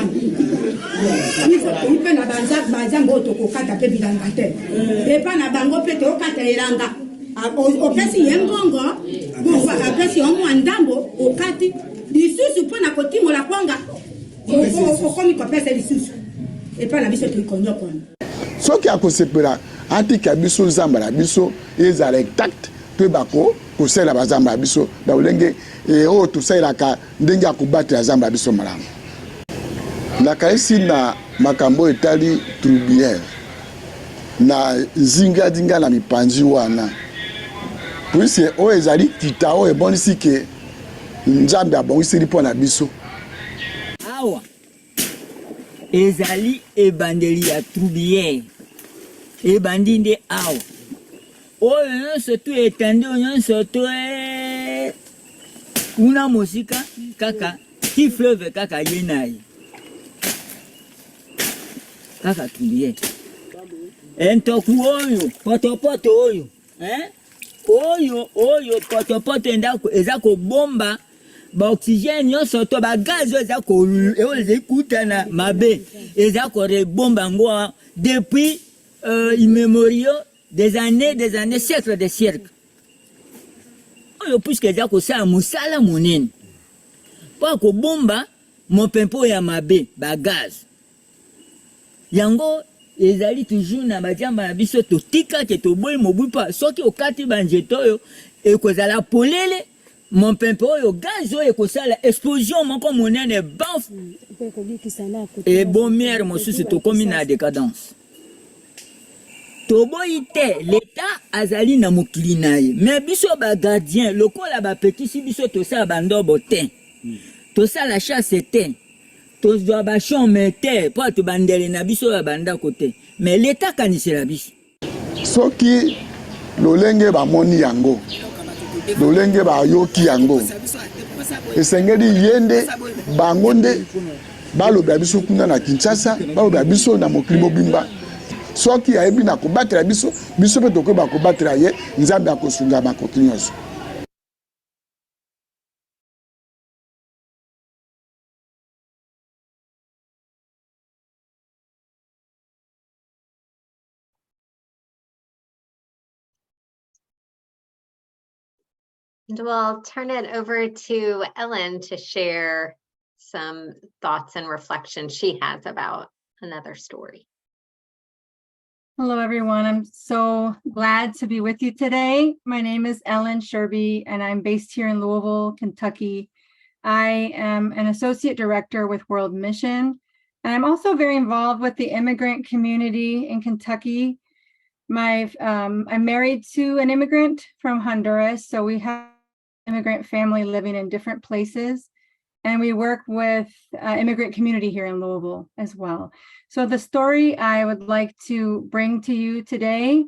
ipe na banzambo tokokata pe bilanga te epa na bango pe tokata elanga opesi ye ngongo apesi omwa ndambo okati lisusu mpo na kotimola kwanga okomi kopesa lisusu epa na biso toikonyokona soki akosepela atika biso zamba na biso ezala intact toyeba kosalela bazamba na biso na olenge oyo tosalelaka ndenge ya kobatela zamba na biso malamu nakaisi na makambo etali troubière na zingadinga na mipanzi wana puisque oyo ezali kita oyo ebonisi ke nzambe abongiseli mpo na biso awa ezali ebandeli ya troubière ebandi nde awa oyo nyonso tu etandi oyo nyonso to kuna mosika kaka ti fleuve kaka ye na ye kaka troubière entoku oyo potopoto oyo oyo potopoto eza kobomba baoxygène nyonso to bagaz oyo eza ekutana mabe eza korebomba yango depuis immémoriaux des années siècles de siècles oyo puisque eza kosala mosala monene mpo akobomba mopempo ya mabe bagaz yango ezali toujours na bajamba na biso totika ke toboyi mobu mpa soki okati banzete oyo ekozala polele mopepe oyo gaz oyo ekosala explosion moko monene baf ebomiere mosusu tokomi na décadence toboyi te l'état azali na mokili na ye mais biso bagardien lokola bapekisi biso tosala bandobo te tosala chasse te tozwa bachome te mpo tobandele na biso ya bandako te mais l'état akanisela biso soki lolenge bamoni yango lolenge bayoki yango esengeli yende bango nde balobela biso kuna na Kinshasa balobela biso na mokili mobimba soki ayebi na kobatela biso mpe tokoyeba kobatela ye nzambe akosunga makoki nyonso. And we'll turn it over to Ellen to share some thoughts and reflections she has about another story. Hello, everyone. I'm so glad to be with you today. My name is Ellen Sherby, and I'm based here in Louisville, Kentucky. I am an associate director with World Mission, and I'm also very involved with the immigrant community in Kentucky. I'm married to an immigrant from Honduras, so we have an immigrant family living in different places. And we work with immigrant community here in Louisville as well. So the story I would like to bring to you today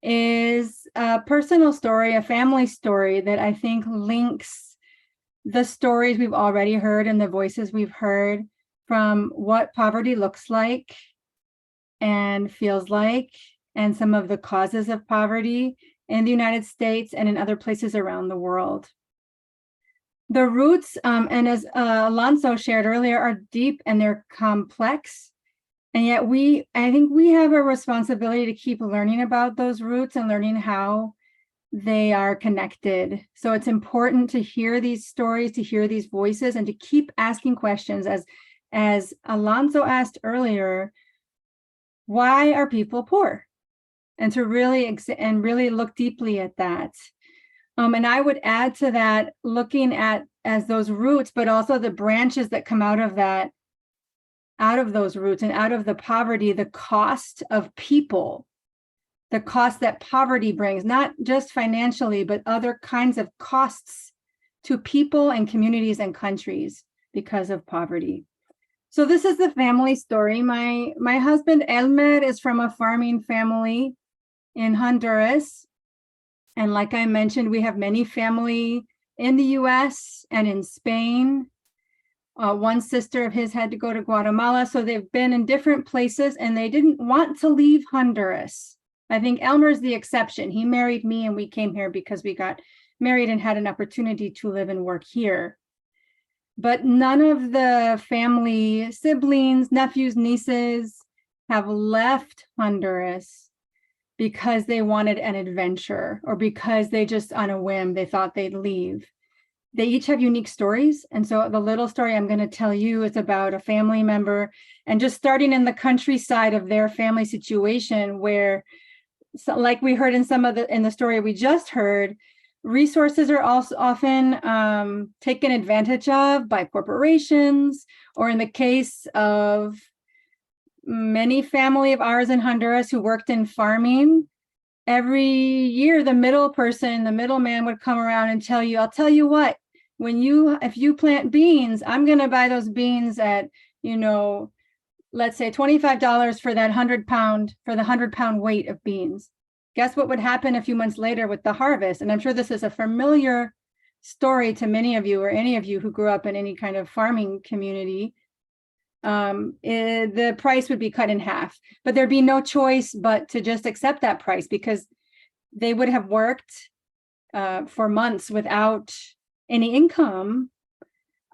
is a personal story, a family story that I think links the stories we've already heard and the voices we've heard from what poverty looks like and feels like, and some of the causes of poverty in the United States and in other places around the world. The roots, and as Alonso shared earlier, are deep and they're complex. And yet I think we have a responsibility to keep learning about those roots and learning how they are connected. So it's important to hear these stories, to hear these voices, and to keep asking questions. As Alonso asked earlier, why are people poor? And to really look deeply at that. And I would add to that, looking at as those roots, but also the branches that come out of that, out of those roots and out of the poverty, the cost of people, the cost that poverty brings, not just financially, but other kinds of costs to people and communities and countries because of poverty. So this is the family story. My husband Elmer is from a farming family in Honduras. And like I mentioned, we have many family in the US and in Spain. One sister of his had to go to Guatemala. So they've been in different places and they didn't want to leave Honduras. I think Elmer's the exception. He married me and we came here because we got married and had an opportunity to live and work here. But none of the family, siblings, nephews, nieces have left Honduras because they wanted an adventure or because they just on a whim, they thought they'd leave. They each have unique stories. And so the little story I'm going to tell you is about a family member and just starting in the countryside of their family situation where, so like we heard in the story we just heard, resources are also often taken advantage of by corporations, or in the case of many family of ours in Honduras who worked in farming, every year the middleman would come around and tell you, I'll tell you what, if you plant beans, I'm going to buy those beans at, let's say $25 for that 100-pound weight of beans. Guess what would happen a few months later with the harvest? And I'm sure this is a familiar story to many of you or any of you who grew up in any kind of farming community. The price would be cut in half, but there'd be no choice but to just accept that price because they would have worked for months without any income.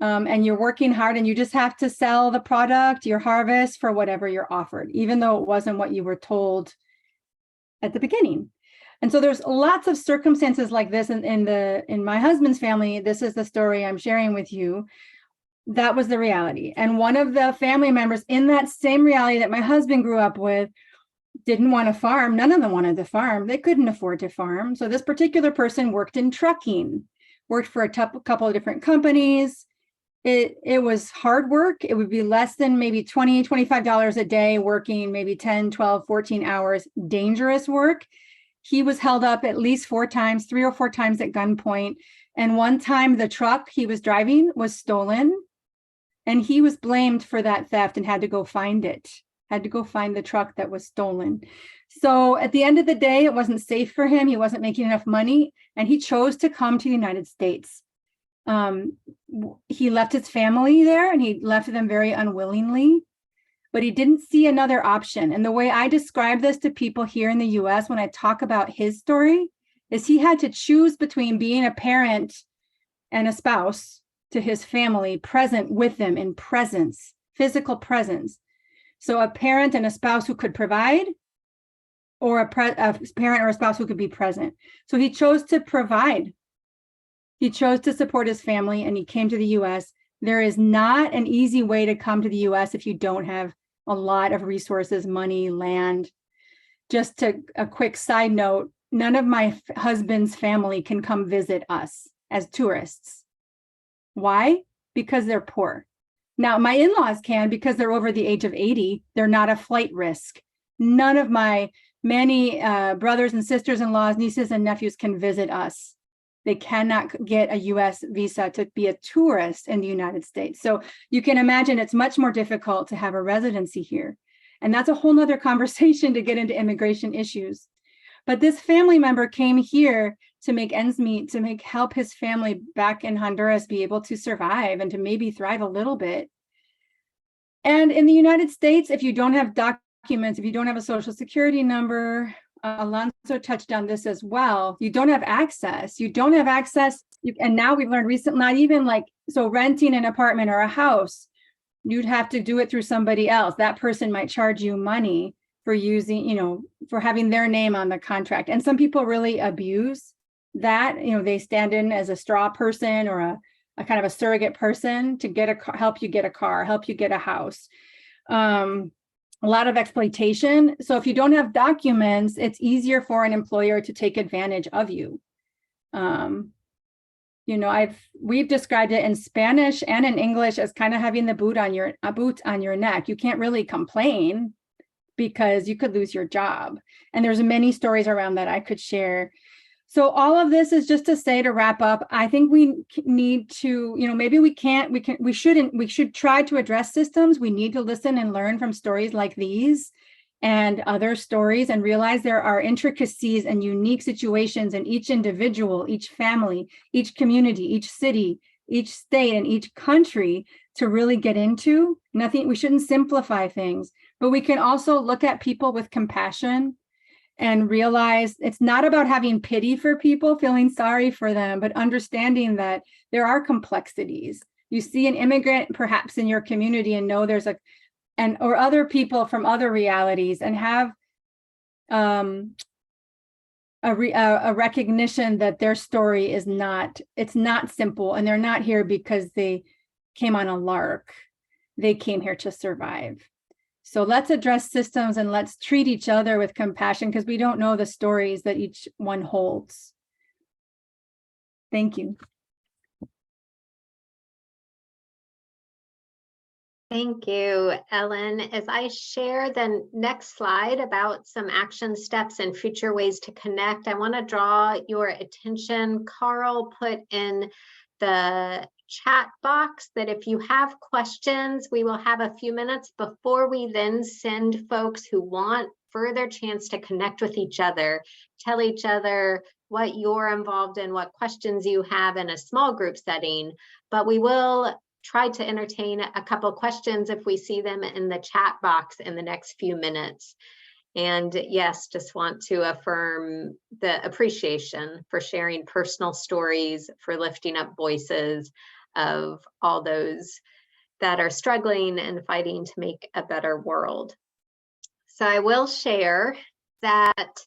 And you're working hard and you just have to sell the product, your harvest, for whatever you're offered, even though it wasn't what you were told at the beginning. And so there's lots of circumstances like this in my husband's family. This is the story I'm sharing with you. That was the reality. And one of the family members in that same reality that my husband grew up with didn't want to farm. None of them wanted to farm. They couldn't afford to farm. So this particular person worked in trucking, worked for a couple of different companies. It was hard work. It would be less than maybe $20, $25 a day, working maybe 10, 12, 14 hours, dangerous work. He was held up at least 3 or 4 times at gunpoint. And one time the truck he was driving was stolen. And he was blamed for that theft and had to go find it, had to go find the truck that was stolen. So at the end of the day, it wasn't safe for him. He wasn't making enough money, and he chose to come to the United States. He left his family there, and he left them very unwillingly, but he didn't see another option. And the way I describe this to people here in the US when I talk about his story is he had to choose between being a parent and a spouse to his family, present with them in presence, physical presence. So a parent and a spouse who could provide, or a parent or a spouse who could be present. So he chose to provide He chose to support his family and he came to the US. There is not an easy way to come to the US if you don't have a lot of resources, money, land. Just a quick side note, none of my husband's family can come visit us as tourists. Why? Because they're poor. Now, my in-laws can because they're over the age of 80. They're not a flight risk. None of my many brothers and sisters-in-laws, nieces and nephews can visit us. They cannot get a US visa to be a tourist in the United States. So you can imagine it's much more difficult to have a residency here. And that's a whole nother conversation to get into immigration issues. But this family member came here to make ends meet, to help his family back in Honduras be able to survive and to maybe thrive a little bit. And in the United States, if you don't have documents, if you don't have a social security number, Alonso touched on this as well, you don't have access. You don't have access. And now we've learned recently, not even like, so renting an apartment or a house, you'd have to do it through somebody else. That person might charge you money for using, for having their name on the contract. And some people really abuse that. They stand in as a straw person or a kind of a surrogate person to get help you get a car, help you get a house. A lot of exploitation. So if you don't have documents, it's easier for an employer to take advantage of you. We've described it in Spanish and in English as kind of having the boot on your neck. You can't really complain because you could lose your job. And there's many stories around that I could share. So all of this is just to say, to wrap up, I think we need to, maybe we should try to address systems. We need to listen and learn from stories like these and other stories and realize there are intricacies and unique situations in each individual, each family, each community, each city, each state, and each country to really get into. We shouldn't simplify things, but we can also look at people with compassion and realize it's not about having pity for people, feeling sorry for them, but understanding that there are complexities. You see an immigrant perhaps in your community and know there's or other people from other realities and have a recognition that their story it's not simple, and they're not here because they came on a lark. They came here to survive. So let's address systems and let's treat each other with compassion because we don't know the stories that each one holds. Thank you. Thank you, Ellen. As I share the next slide about some action steps and future ways to connect, I want to draw your attention. Carl put in the chat box that if you have questions, we will have a few minutes before we then send folks who want further chance to connect with each other, tell each other what you're involved in, what questions you have in a small group setting, but we will try to entertain a couple questions if we see them in the chat box in the next few minutes. And yes, just want to affirm the appreciation for sharing personal stories, for lifting up voices of all those that are struggling and fighting to make a better world. So I will share that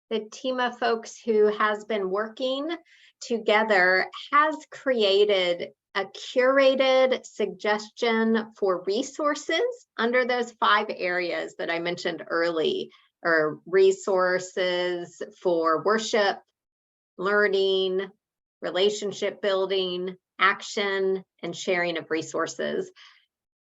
the team of folks who has been working together has created a curated suggestion for resources under those 5 areas that I mentioned early, or resources for worship, learning, relationship building, action, and sharing of resources.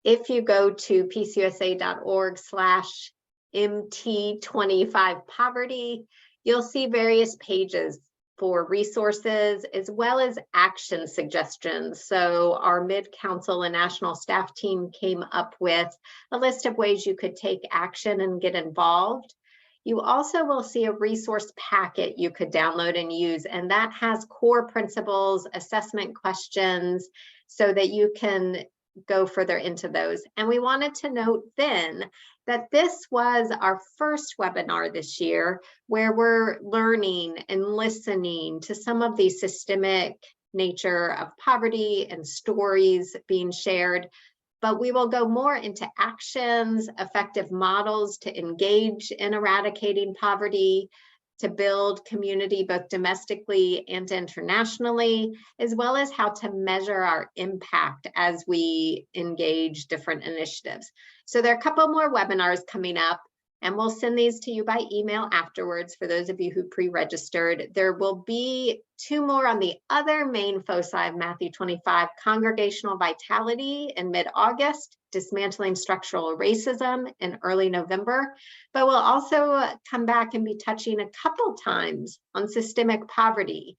If you go to pcusa.org/MT25poverty, you'll see various pages for resources as well as action suggestions. So our mid-council and national staff team came up with a list of ways you could take action and get involved. You also will see a resource packet you could download and use, and that has core principles, assessment questions, so that you can go further into those. And we wanted to note then that this was our first webinar this year where we're learning and listening to some of the systemic nature of poverty and stories being shared. But we will go more into actions, effective models to engage in eradicating poverty, to build community both domestically and internationally, as well as how to measure our impact as we engage different initiatives. So there are a couple more webinars coming up, and we'll send these to you by email afterwards for those of you who pre-registered. There will be 2 more on the other main foci of Matthew 25, congregational vitality in mid-August, dismantling structural racism in early November. But we'll also come back and be touching a couple times on systemic poverty.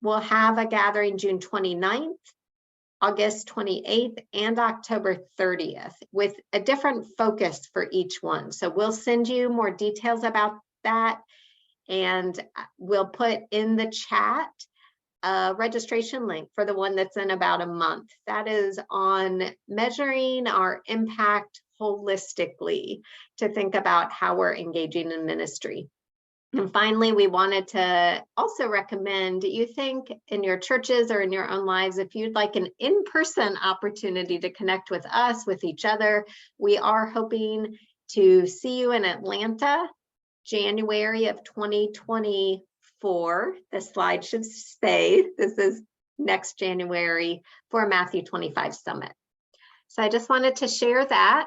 We'll have a gathering June 29th, August 28th, and October 30th with a different focus for each one. So we'll send you more details about that, and we'll put in the chat a registration link for the one that's in about a month. That is on measuring our impact holistically, to think about how we're engaging in ministry. And finally, we wanted to also recommend, you think in your churches or in your own lives, if you'd like an in-person opportunity to connect with us, with each other, we are hoping to see you in Atlanta, January of 2024. The slide should stay. This is next January for Matthew 25 Summit. So I just wanted to share that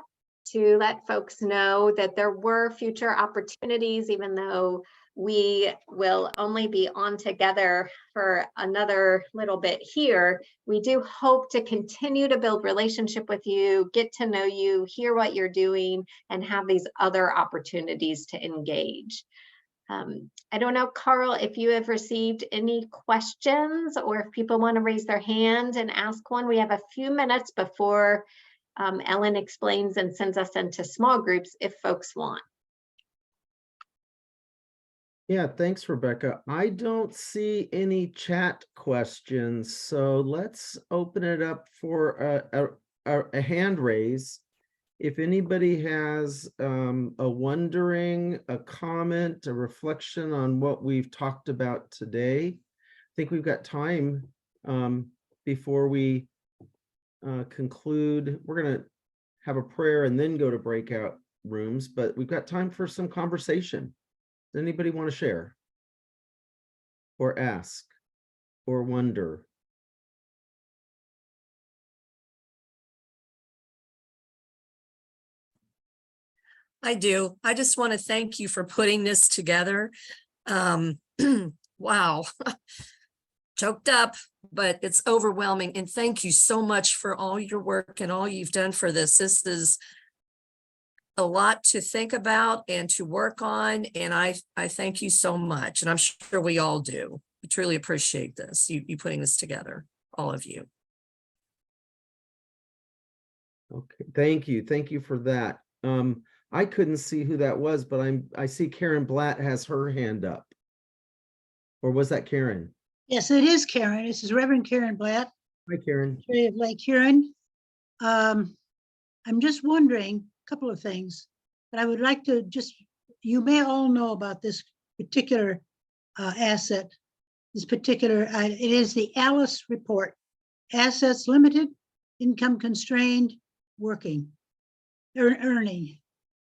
to let folks know that there were future opportunities, even though we will only be on together for another little bit here. We do hope to continue to build relationship with you, get to know you, hear what you're doing, and have these other opportunities to engage. I don't know, Carl, if you have received any questions or if people want to raise their hand and ask one. We have a few minutes before Ellen explains and sends us into small groups if folks want. Yeah, thanks, Rebecca. I don't see any chat questions, so let's open it up for a hand raise. If anybody has a wondering, a comment, a reflection on what we've talked about today, I think we've got time before we conclude. We're going to have a prayer and then go to breakout rooms, but we've got time for some conversation. Does anybody want to share or ask or wonder? I do. I just want to thank you for putting this together. Wow. Choked up, but it's overwhelming. And thank you so much for all your work and all you've done for this. This is a lot to think about and to work on. And I thank you so much. And I'm sure we all do. We truly appreciate this, you putting this together, all of you. Okay, thank you. Thank you for that. I couldn't see who that was, but I see Karen Blatt has her hand up. Or was that Karen? Yes, it is Karen. This is Reverend Karen Blatt. Hi, Karen. Like Karen, I'm just wondering a couple of things, but I would like to just, you may all know about this particular asset, it is the ALICE report, assets limited, income constrained, working, earning.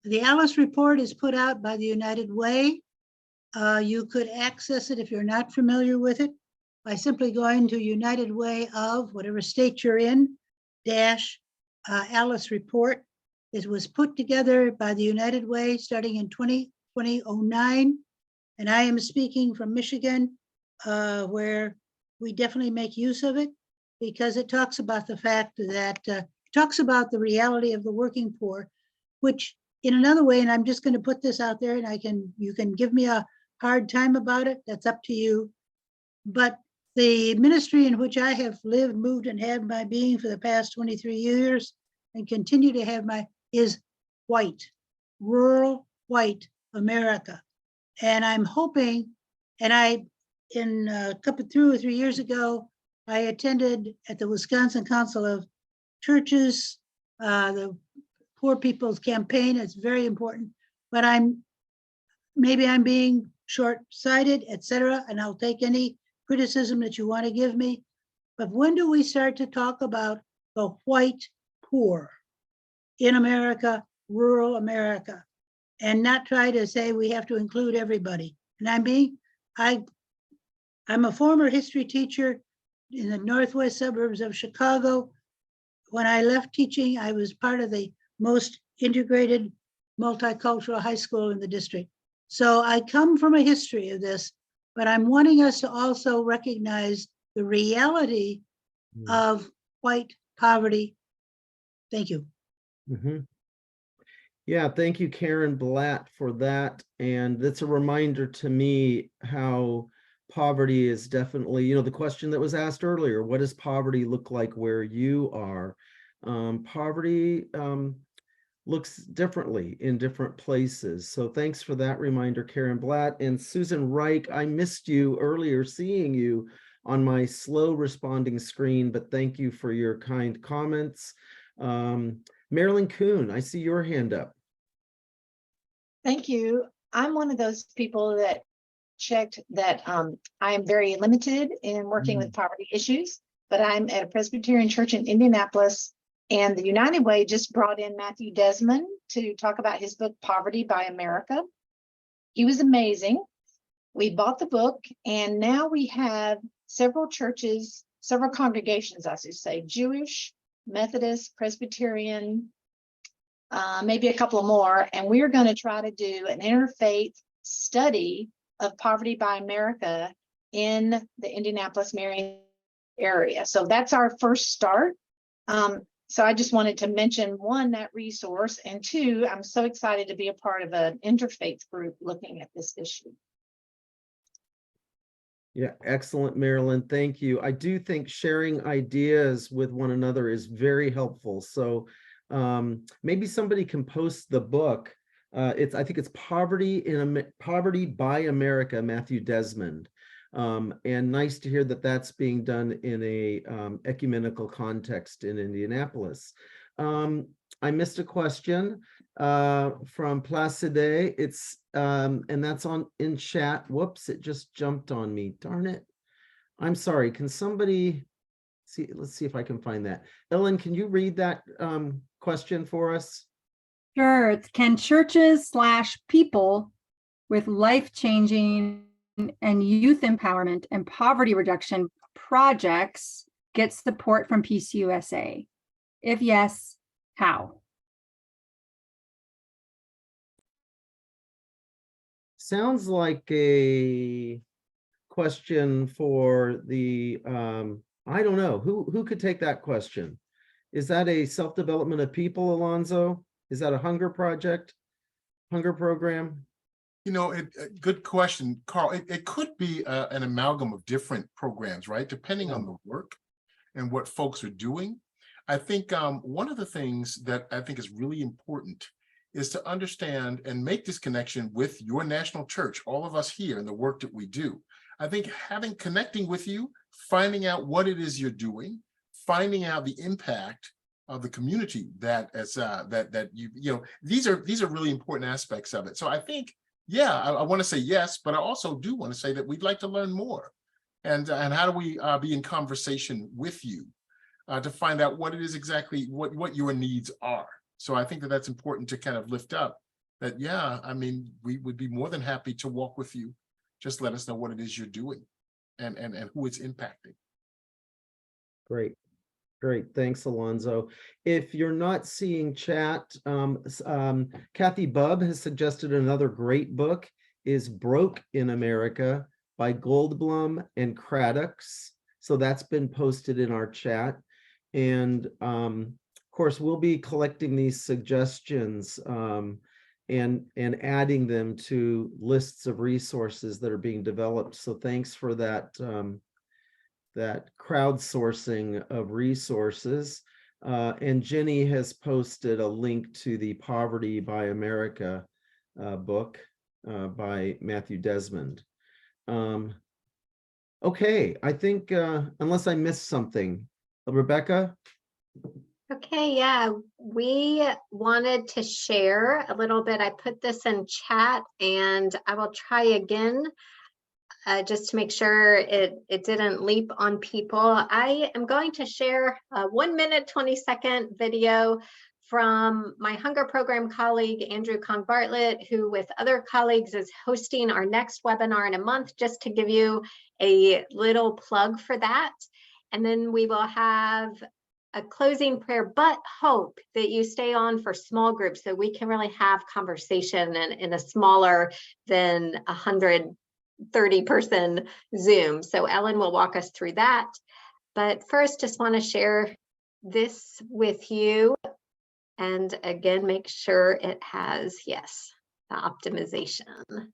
The ALICE report is put out by the United Way. You could access it if you're not familiar with it by simply going to United Way of whatever state you're in, ALICE report. It was put together by the United Way starting in 2009. And I am speaking from Michigan, where we definitely make use of it because it talks about the fact that, talks about the reality of the working poor, which in another way, and I'm just going to put this out there and you can give me a hard time about it, that's up to you. But the ministry in which I have lived, moved, and had my being for the past 23 years and continue to have is white, rural white America. And I'm hoping, and in a couple, 2 or 3 years ago, I attended at the Wisconsin Council of Churches, the Poor People's Campaign. It's very important, but maybe I'm being short-sighted, etc. And I'll take any criticism that you want to give me. But when do we start to talk about the white poor in America, rural America, and not try to say we have to include everybody? And I'm a former history teacher in the northwest suburbs of Chicago. When I left teaching, I was part of the most integrated multicultural high school in the district. So I come from a history of this, but I'm wanting us to also recognize the reality of white poverty. Thank you. Yeah, thank you, Karen Blatt, for that. And that's a reminder to me how poverty is definitely, the question that was asked earlier, what does poverty look like where you are? Poverty looks differently in different places. So thanks for that reminder, Karen Blatt. And Susan Reich, I missed you earlier, seeing you on my slow responding screen, but thank you for your kind comments. Marilyn Kuhn, I see your hand up. Thank you. I'm one of those people that checked that I am very limited in working with poverty issues, but I'm at a Presbyterian church in Indianapolis, and the United Way just brought in Matthew Desmond to talk about his book, Poverty by America. He was amazing. We bought the book, and now we have several churches, several congregations, I should say, Jewish, Methodist, Presbyterian, maybe a couple more, and we're going to try to do an interfaith study of Poverty by America in the Indianapolis, Marion area. So that's our first start. So I just wanted to mention, one, that resource, and two, I'm so excited to be a part of an interfaith group looking at this issue. Yeah, excellent, Marilyn. Thank you. I do think sharing ideas with one another is very helpful. So maybe somebody can post the book. I think it's Poverty by America, Matthew Desmond. And nice to hear that that's being done in a ecumenical context in Indianapolis. I missed a question from Placide. It's and that's in chat. Whoops, it just jumped on me. Darn it. I'm sorry. Can somebody see? Let's see if I can find that. Ellen, can you read that question for us? Sure. Can churches/people with life-changing and youth empowerment and poverty reduction projects get support from PCUSA? If yes, how? Sounds like a question for the, I don't know, who could take that question? Is that a self-development of people, Alonzo? Is that a hunger project, hunger program? Good question, Carl. It could be an amalgam of different programs, right? Depending on the work and what folks are doing. I think one of the things that I think is really important is to understand and make this connection with your national church, all of us here, and the work that we do. I think connecting with you, finding out what it is you're doing, finding out the impact of the community these are really important aspects of it. So I think, yeah, I want to say yes, but I also do want to say that we'd like to learn more. And how do we be in conversation with you to find out what it is exactly, what your needs are. So I think that that's important to kind of lift up that, yeah, I mean, we would be more than happy to walk with you. Just let us know what it is you're doing and who it's impacting. Great. Great. Thanks, Alonzo. If you're not seeing chat, Kathy Bubb has suggested another great book is Broke in America by Goldblum and Craddox. So that's been posted in our chat. And of course, we'll be collecting these suggestions and adding them to lists of resources that are being developed. So thanks for that, that crowdsourcing of resources. And Jenny has posted a link to the Poverty by America book by Matthew Desmond. Okay, I think unless I missed something, Rebecca? Okay, yeah, we wanted to share a little bit. I put this in chat and I will try again just to make sure it didn't leap on people. I am going to share a 1 minute, 20-second video from my hunger program colleague, Andrew Kong Bartlett, who with other colleagues is hosting our next webinar in a month, just to give you a little plug for that. And then we will have a closing prayer, but hope that you stay on for small groups so we can really have conversation in a smaller than 130-person Zoom. So Ellen will walk us through that. But first, just want to share this with you. And again, make sure it has, yes, the optimization.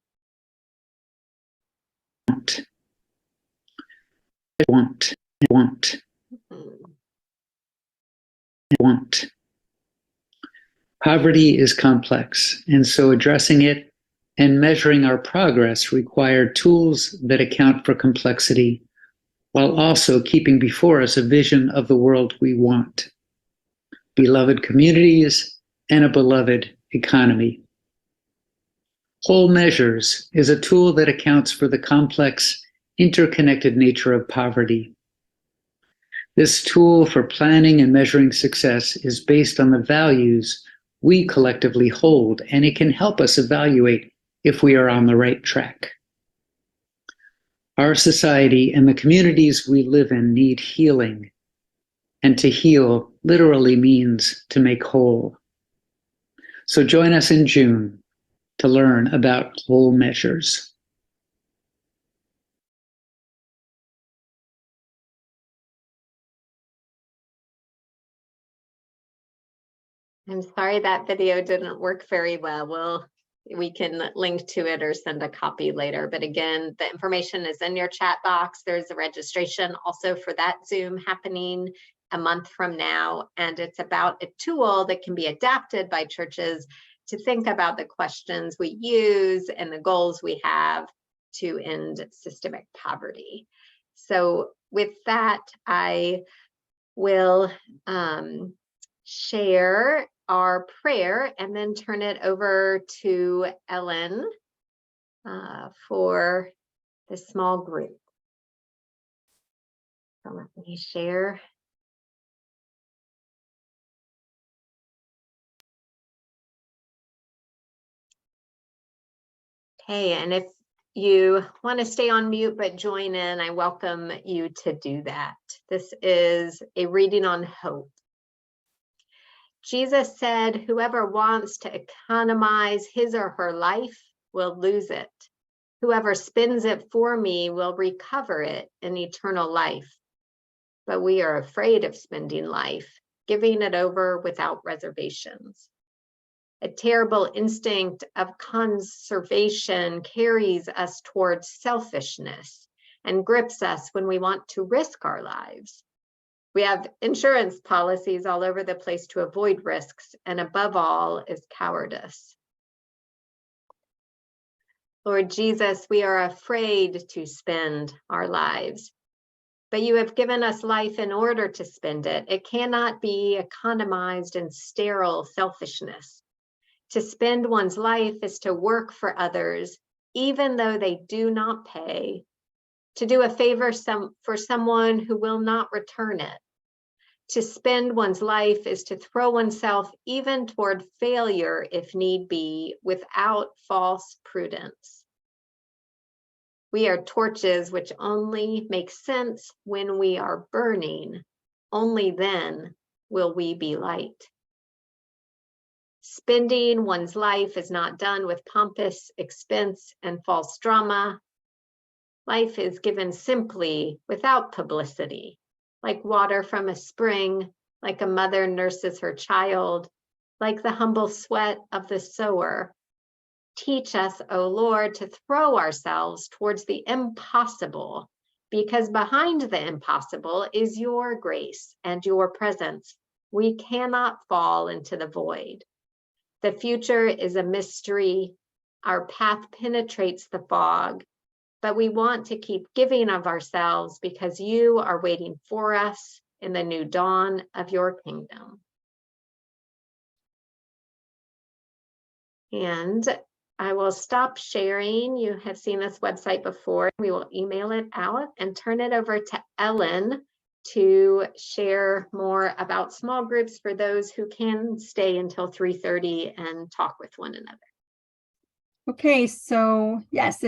Want. Poverty is complex, and so addressing it and measuring our progress require tools that account for complexity, while also keeping before us a vision of the world we want. Beloved communities and a beloved economy. Whole Measures is a tool that accounts for the complex, interconnected nature of poverty. This tool for planning and measuring success is based on the values we collectively hold, and it can help us evaluate if we are on the right track. Our society and the communities we live in need healing, and to heal literally means to make whole. So join us in June to learn about Whole Measures. I'm sorry that video didn't work very well. We can link to it or send a copy later. But again, the information is in your chat box. There's a registration also for that Zoom happening a month from now. And it's about a tool that can be adapted by churches to think about the questions we use and the goals we have to end systemic poverty. So with that, I will share our prayer and then turn it over to Ellen for the small group. So let me share. Okay, and if you want to stay on mute but join in, I welcome you to do that. This is a reading on hope. Jesus said, "Whoever wants to economize his or her life will lose it. Whoever spends it for me will recover it in eternal life." But we are afraid of spending life, giving it over without reservations. A terrible instinct of conservation carries us towards selfishness and grips us when we want to risk our lives. We have insurance policies all over the place to avoid risks, and above all is cowardice. Lord Jesus, we are afraid to spend our lives, but you have given us life in order to spend it. It cannot be economized in sterile selfishness. To spend one's life is to work for others, even though they do not pay, to do a favor for someone who will not return it. To spend one's life is to throw oneself even toward failure if need be, without false prudence. We are torches which only make sense when we are burning. Only then will we be light. Spending one's life is not done with pompous expense and false drama. Life is given simply without publicity, like water from a spring, like a mother nurses her child, like the humble sweat of the sower. Teach us, O Lord, to throw ourselves towards the impossible, because behind the impossible is your grace and your presence. We cannot fall into the void. The future is a mystery. Our path penetrates the fog, but we want to keep giving of ourselves because you are waiting for us in the new dawn of your kingdom. And I will stop sharing. You have seen this website before. We will email it out and turn it over to Ellen to share more about small groups for those who can stay until 3:30 and talk with one another. Okay, so yes,